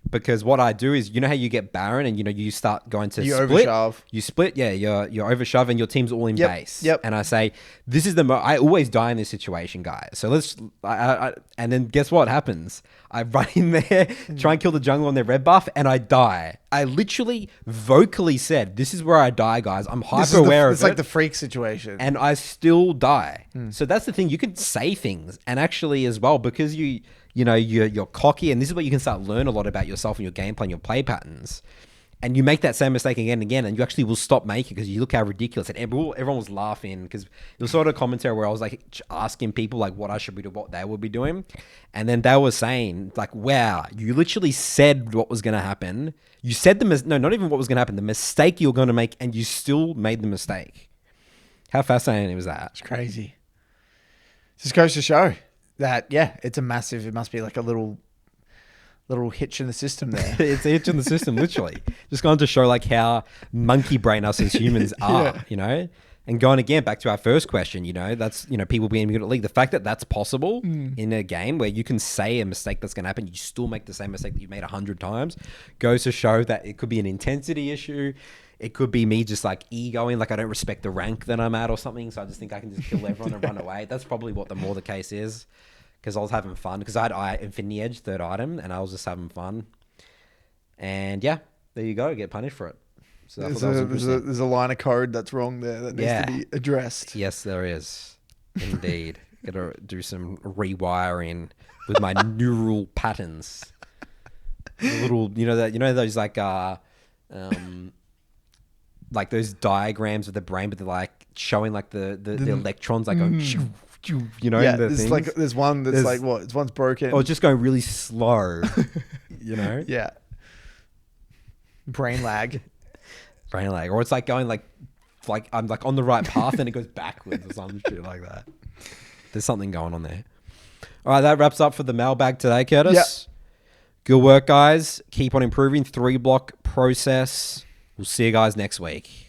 Because what I do is, you know how you get Baron and, you know, you start going to split. Overshove. You split, yeah, you're overshove and your team's all in base. Yep. And I say, this is I always die in this situation, guys. So and then guess what happens? I run in there, try and kill the jungle on their red buff, and I die. I literally vocally said, this is where I die, guys. I'm hyper aware of it. It's like the freak situation. And I still die. So that's the thing. You can say things, and actually as well, because you know, you're cocky, and this is where you can start learn a lot about yourself and your gameplay and your play patterns. And you make that same mistake again and again, and you actually will stop making because you look how ridiculous. And everyone was laughing because it was sort of a commentary where I was like asking people like what I should be doing, what they would be doing. And then they were saying like, wow, you literally said what was going to happen. You said not even what was going to happen, the mistake you were going to make, and you still made the mistake. How fascinating was that? It's crazy. Just goes to show that, yeah, it's a massive, it must be like a little hitch in the system there. It's a hitch in the system, literally. Just going to show like how monkey brain us as humans are, you know? And going again back to our first question, that's, people being good at league. The fact that that's possible in a game where you can say a mistake that's going to happen, you still make the same mistake that you've made 100 times, goes to show that it could be an intensity issue. It could be me just like egoing, like I don't respect the rank that I'm at or something. So I just think I can just kill everyone and run away. That's probably what the case is, because I was having fun. Because I had Infinity Edge, 3rd item, and I was just having fun. And yeah, there you go. Get punished for it. So there's a line of code that's wrong there that needs to be addressed. Yes, there is. Indeed. Got to do some rewiring with my neural patterns. A little, those like those diagrams of the brain, but they're like showing like the electrons like going, yeah, there's one that's like what? It's one's broken. Or just going really slow, Yeah. Brain lag. Or it's like going like I'm like on the right path and it goes backwards or some shit like that. There's something going on there. All right, that wraps up for the mailbag today, Curtis. Yep. Good work, guys. Keep on improving. 3-block process. We'll see you guys next week.